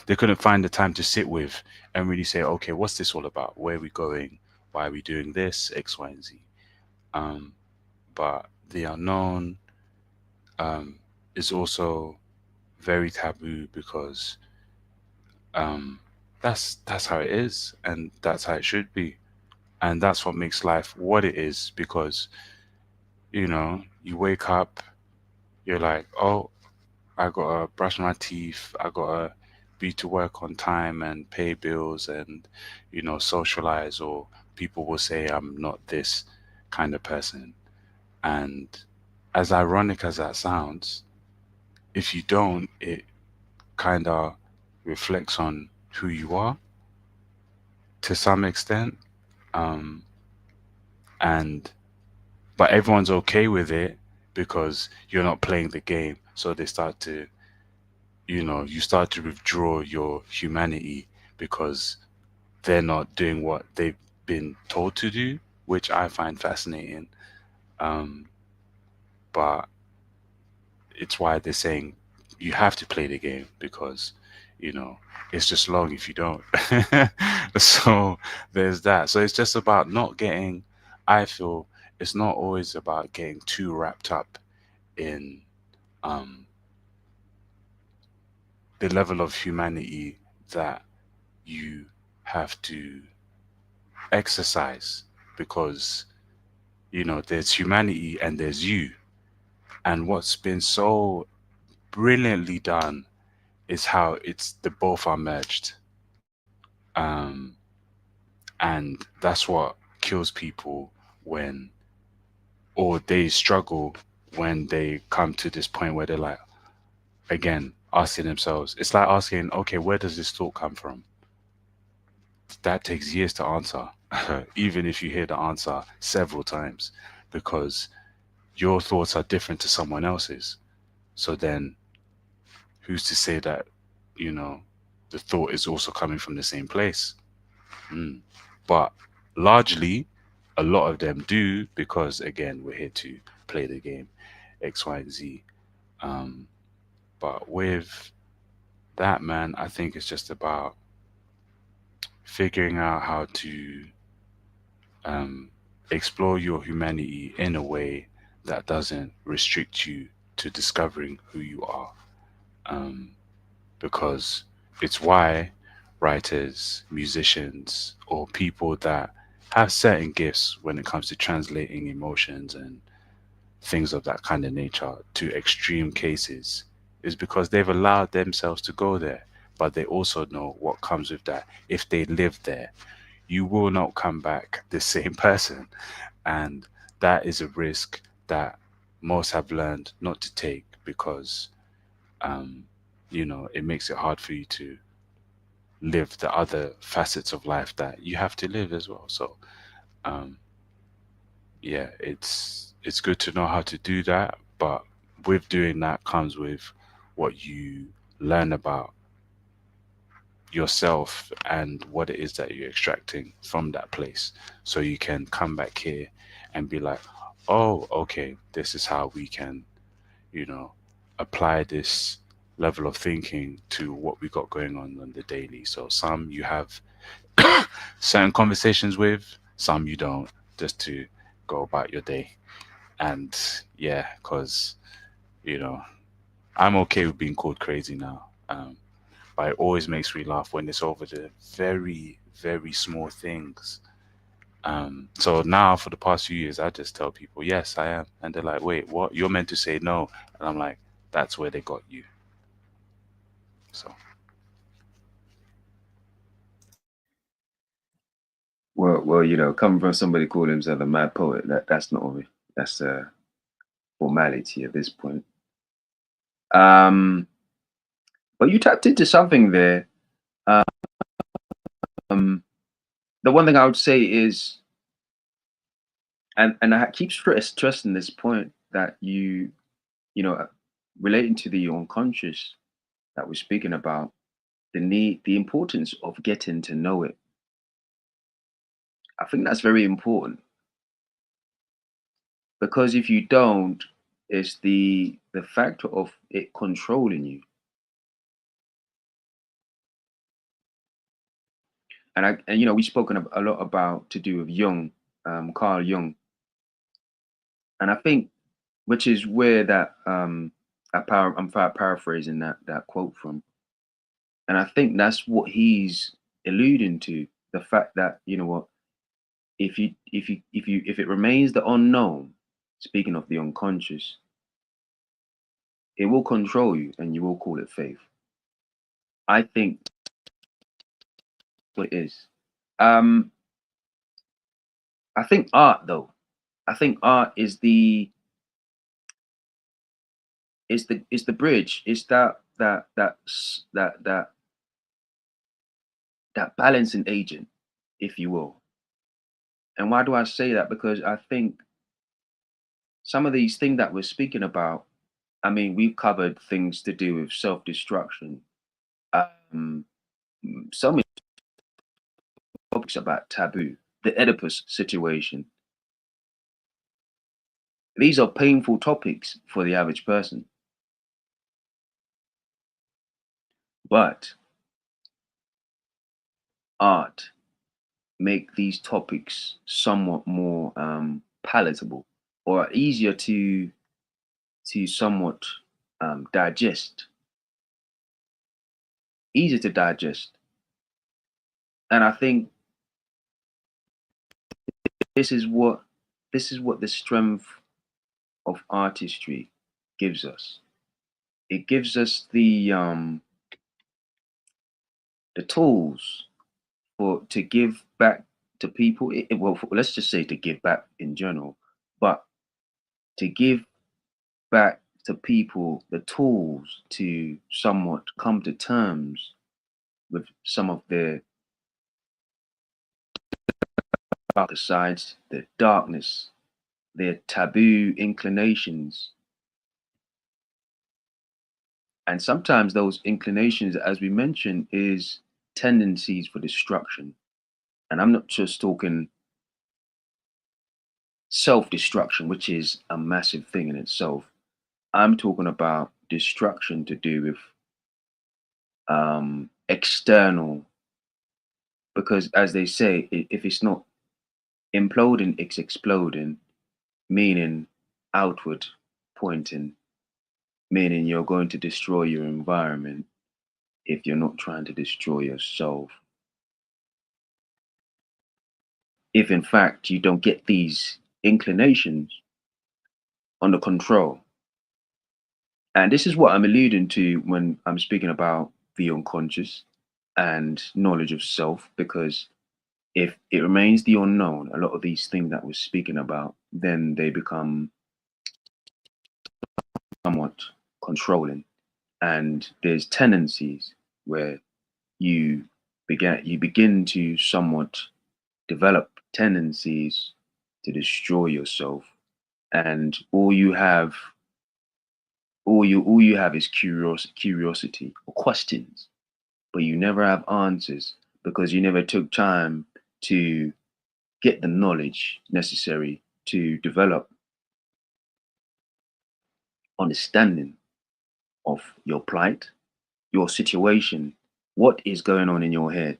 they couldn't find the time to sit with and really say, okay, what's this all about? Where are we going? Why are we doing this? X, Y, and Z. Um, but the unknown is also very taboo because um, that's how it is, and that's how it should be, and that's what makes life what it is. Because you wake up, you're like, oh, I gotta brush my teeth, I gotta be to work on time and pay bills and socialize, or people will say I'm not this kind of person. And as ironic as that sounds, if you don't, it kind of reflects on who you are to some extent. Um, and but everyone's okay with it because you're not playing the game. So they start to, you start to withdraw your humanity because they're not doing what they've been told to do, which I find fascinating. Um, but it's why they're saying you have to play the game because you know it's just long if you don't. So there's that. So it's just about not getting, I feel it's not always about getting too wrapped up in um the level of humanity that you have to exercise, because there's humanity and there's you. And what's been so brilliantly done is how it's the both are merged. um and that's what kills people when, or they struggle when they come to this point where they're like, again, asking themselves, it's like asking, okay, where does this thought come from? That takes years to answer. Even if you hear the answer several times, because your thoughts are different to someone else's. So then who's to say that you know the thought is also coming from the same place? Mm. But largely, a lot of them do, because again, we're here to play the game X, Y, and Z. Um, but with that, man, I think it's just about figuring out how to um, explore your humanity in a way that doesn't restrict you to discovering who you are. Um, because it's why writers, musicians, or people that have certain gifts when it comes to translating emotions and things of that kind of nature to extreme cases is because they've allowed themselves to go there. But they also know what comes with that. If they live there, you will not come back the same person. And that is a risk that most have learned not to take because, um, it makes it hard for you to live the other facets of life that you have to live as well. So, um, yeah, it's good to know how to do that, but with doing that comes with what you learn about yourself and what it is that you're extracting from that place. So you can come back here and be like, oh, okay, this is how we can, you know, apply this level of thinking to what we got going on the daily. So some you have certain conversations with, some you don't, just to go about your day. And yeah, because, you know, I'm okay with being called crazy now. But it always makes me laugh when it's over the very, very small things. So now for the past few years, I just tell people, yes, I am. And they're like, wait, what? You're meant to say no. And I'm like, that's where they got you. So, Well, coming from somebody calling himself a mad poet, that's not me. That's a formality at this point. Um, but you tapped into something there. Um, the one thing I would say is, and I keep stressing this point that relating to the unconscious that we're speaking about, the importance of getting to know it. I think that's very important because if you don't, it's the factor of it controlling you. And we've spoken a lot about to do with Jung, Carl Jung, and I think which is where I'm paraphrasing that quote from, and I think that's what he's alluding to, the fact that what, if it remains the unknown, speaking of the unconscious, it will control you and you will call it faith. I think what it is. Um, I think art though. I think art is the bridge. It's that balancing agent, if you will. And why do I say that? Because I think some of these things that we're speaking about, I mean, we've covered things to do with self-destruction. Um, so many topics about taboo, the Oedipus situation. These are painful topics for the average person, but art make these topics somewhat more palatable or easier to somewhat digest, easier to digest. And I think this is what the strength of artistry gives us. It gives us the tools for to give back to people. Well, let's just say to give back in general, but to give back to people the tools to somewhat come to terms with some of their darker sides, their darkness, their taboo inclinations. And sometimes those inclinations, as we mentioned, is tendencies for destruction. And I'm not just talking self destruction, which is a massive thing in itself. I'm talking about destruction to do with external, because as they say, if it's not imploding, it's exploding, meaning outward pointing, meaning you're going to destroy your environment if you're not trying to destroy yourself. if in fact you don't get these inclinations under control. And this is what I'm alluding to when I'm speaking about the unconscious and knowledge of self, because if it remains the unknown, a lot of these things that we're speaking about, then they become somewhat controlling. And there's tendencies where you begin to somewhat develop tendencies to destroy yourself, and all you have is curiosity or questions, but you never have answers because you never took time to get the knowledge necessary to develop understanding of your plight, your situation, what is going on in your head,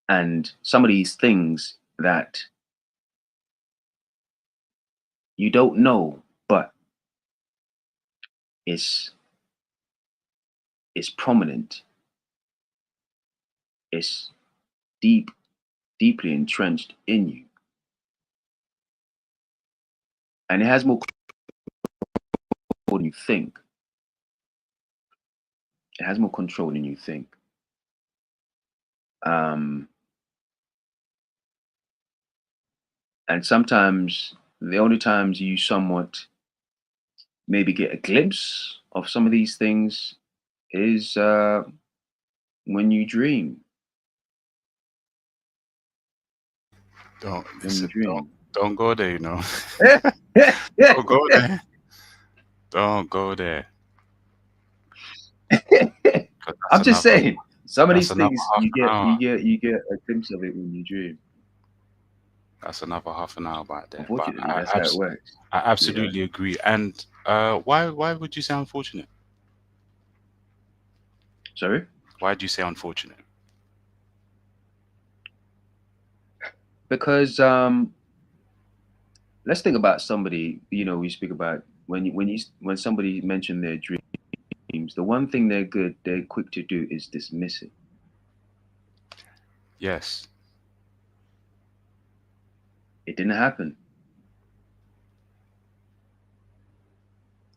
and some of these things that you don't know, but it's it's prominent, it's deeply entrenched in you, and it has more control than you think. It has more control than you think. Um, and sometimes the only times you somewhat maybe get a glimpse of some of these things is when you dream. Don't When you listen. Don't dream. don't go there. Don't go there. Don't go there. 'Cause I'm just saying, some of that's these another things half you an get, hour. you get a glimpse of it when you dream. That's another half an hour back there. But Unfortunately, that's how it works. I Yeah. absolutely agree. And why would you say unfortunate? Sorry? Why do you say unfortunate? Because let's think about somebody. We speak about when somebody mentioned their dreams. The one thing they're quick to do is dismiss it. Yes. It didn't happen.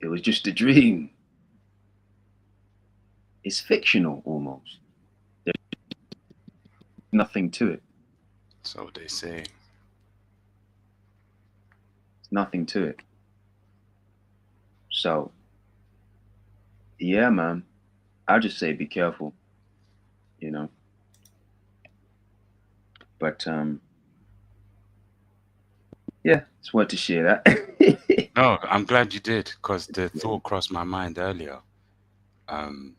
It was just a dream. It's fictional almost. There's nothing to it. So they say. There's nothing to it. So yeah, man. I'll just say be careful. You know. But yeah, just wanted to share that. No, I'm glad you did, because the thought crossed my mind earlier. Um,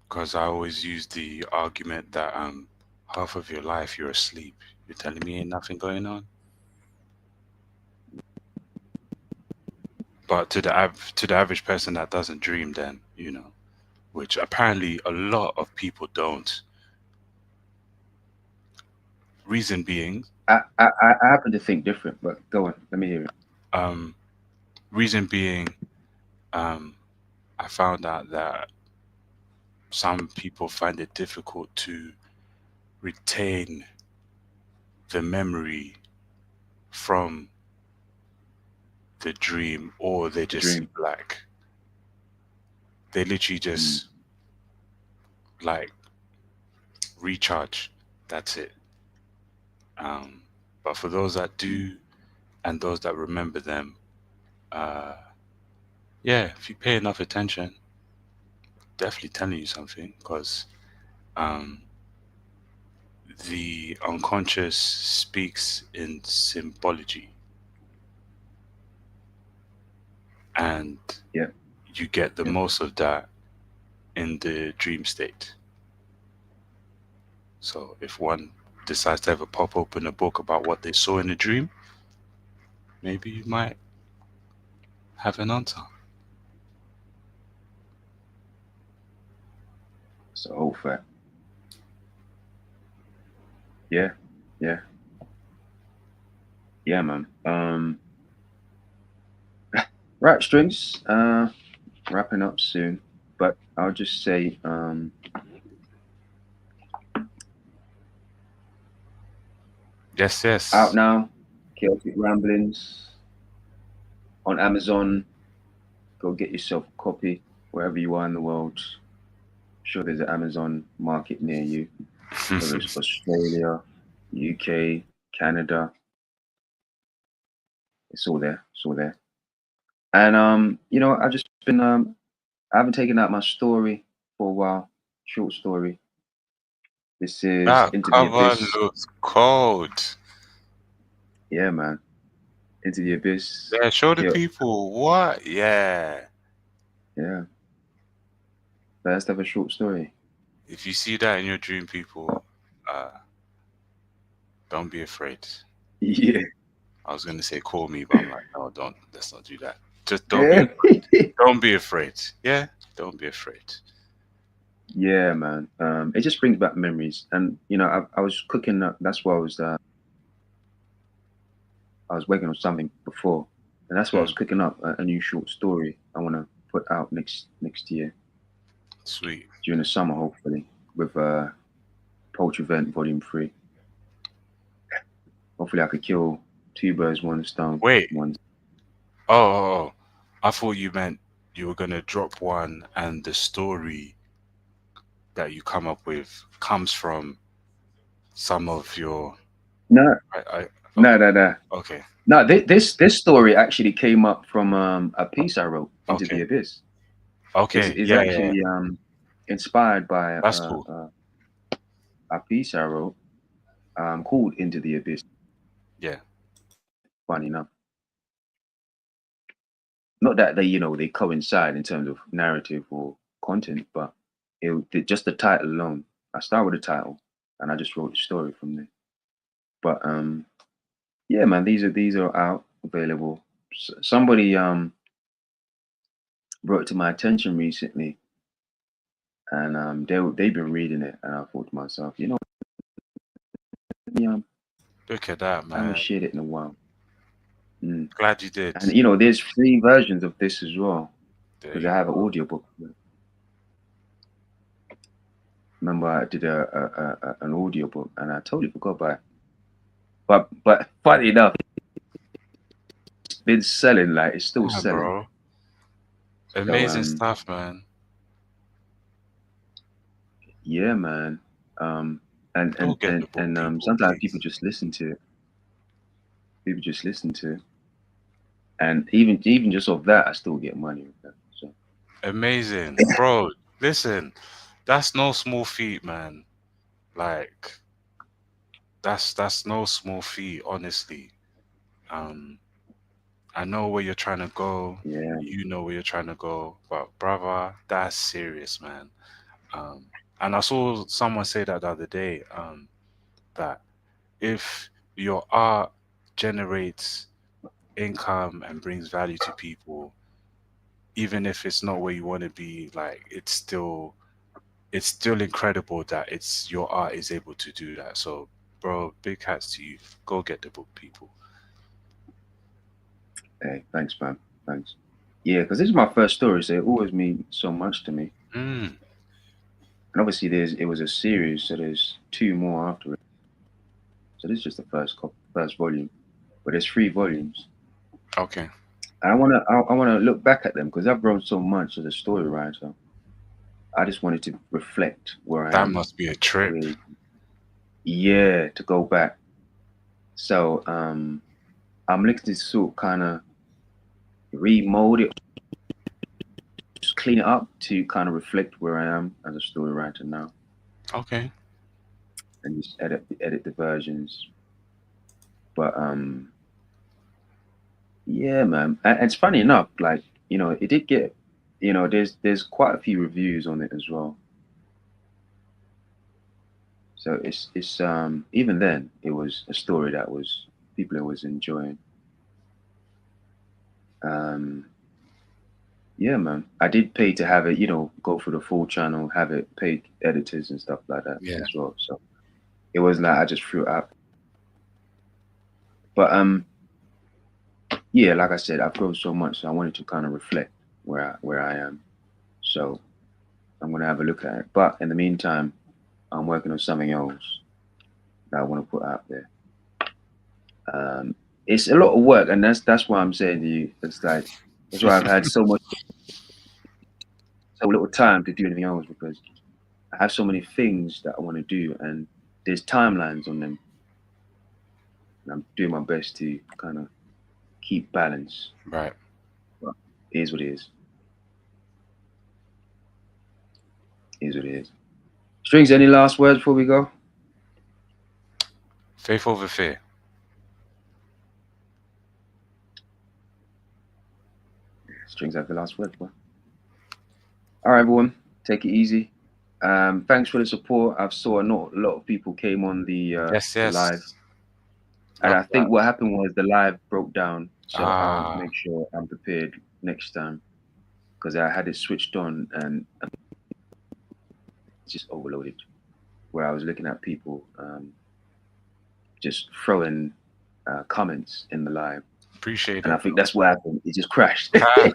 because I always use the argument that half of your life you're asleep. You're telling me ain't nothing going on. But to the average person that doesn't dream, then which apparently a lot of people don't. Reason being, I happen to think different, but go on. Let me hear it. um, reason being, um, I found out that some people find it difficult to retain the memory from the dream, or they The just see dream. black. They literally Mm. just like recharge. That's it. Um, but for those that do and those that remember them, uh, yeah, if you pay enough attention, definitely telling you something, because um, the unconscious speaks in symbology, and Yeah. you get the Yeah. most of that in the dream state. So if one decides to ever pop open a book about what they saw in a dream, maybe you might have an answer. It's a whole fact. Yeah. Yeah. Yeah, man. Right, strings. Wrapping up soon, but I'll just say, Yes, Out yes. now. Chaotic Ramblings on Amazon. Go get yourself a copy wherever you are in the world. I'm sure there's an Amazon market near you, whether it's Australia, UK, Canada. It's all there. It's all there. And I've just been I haven't taken out my story for a while. Short story. This is That Into the cover Abyss. looks cold. Yeah, man. Into the Abyss. Yeah, show the Chaos. people what. Yeah. Yeah. Let's have a short story. If you see that in your dream, people, uh, don't be afraid. Yeah. I was gonna say call me, but I'm like, no, don't. Let's not do that. Just don't be. Yeah. Don't be afraid. Yeah. Don't be afraid. Yeah, man. It just brings back memories. And I was cooking up. That's why I was working on something before, and that's why I was Mm, cooking up a new short story I want to put out next year sweet. during the summer, hopefully, with Poetry Event Volume 3. Hopefully, I could kill two birds, one stone, Wait. one. Oh. I thought you meant you were gonna drop one, and the story that you come up with comes from some of your. No, I no, okay. no, no. Okay. No, this story actually came up from a piece I wrote, Into the Okay. Abyss. Is Okay. is Yeah. Yeah. Yeah. actually inspired by That's cool. a piece I wrote called Into the Abyss. Yeah. Funny enough, not that they coincide in terms of narrative or content, but just the title alone. I start with the title, and I just wrote the story from there. But yeah, man, these are out available. Somebody brought it to my attention recently, and they've been reading it, and I thought to myself, let me Look at that, I haven't man. shared it in a while. Mm. Glad you did. And there's free versions of this as well There because you I have an go. audiobook. Remember, I did an audiobook, and I totally forgot about it. But funny enough, it's been selling, like it's still Yeah, selling. bro. So Amazing stuff, man. yeah, man. Um and Go and get and the book, and people, sometimes people please. just listen to it. People just listen to it, and even just off that, I still get money with that. So Amazing. Bro, listen, that's no small feat, man. Like, that's no small feat, honestly. Um, I know where you're trying to go. yeah, You know where you're trying to go. But brother, that's serious, man. Um, and I saw someone say that the other day, that if your art generates income and brings value to people, even if it's not where you want to be, like it's still incredible that it's your art is able to do that. So, bro, big hats to you. Go get the book, people. hey, thanks, man. Thanks. Yeah, because this is my first story, so it always means so much to me. Mm, And obviously, it was a series, so there's two more after it. So this is just the first volume, but there's three volumes. okay. And I wanna look back at them because I've grown so much as a story writer. I just wanted to reflect where I That am, must be a trip. really. Yeah, to go back. So I'm looking to sort of kind of remold it, just clean it up to kind of reflect where I am as a story writer now, Okay. and just edit the versions. But yeah, man. And it's funny enough, like it did get, there's quite a few reviews on it as well. So it's even then it was a story that was people was enjoying. Um, yeah, man. I did pay to have it, go for the full channel, have it paid editors and stuff like that Yeah. as well. So it wasn't like I just threw it out. But yeah, like I said, I've grown so much, so I wanted to kind of reflect where I am. So I'm gonna have a look at it. But in the meantime, I'm working on something else that I want to put out there. It's a lot of work, and that's why I'm saying to you, it's like that's why I've had so little time to do anything else, because I have so many things that I want to do, and there's timelines on them, and I'm doing my best to kind of keep balance. Right. But it is what it is. It is what it is. Strings, any last words before we go? Faith over fear. Strings have the last word, boy. All right, everyone, take it easy. Thanks for the support. I've saw a lot of people came on the live, and Love I think that. what happened was the live broke down. So I'll Ah, make sure I'm prepared next time, because I had it switched on and it's just overloaded. Where I was looking at people just throwing comments in the live, appreciate and I it, think bro. that's what happened. It just crashed. But,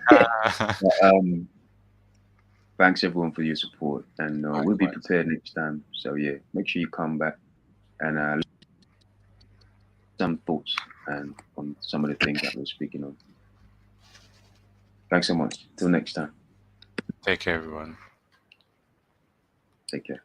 thanks everyone for your support, and we'll be Likewise. prepared next time. So yeah, make sure you come back and some thoughts and on some of the things that we're speaking on. Thanks so much. Till next time. Take care, everyone. Take care.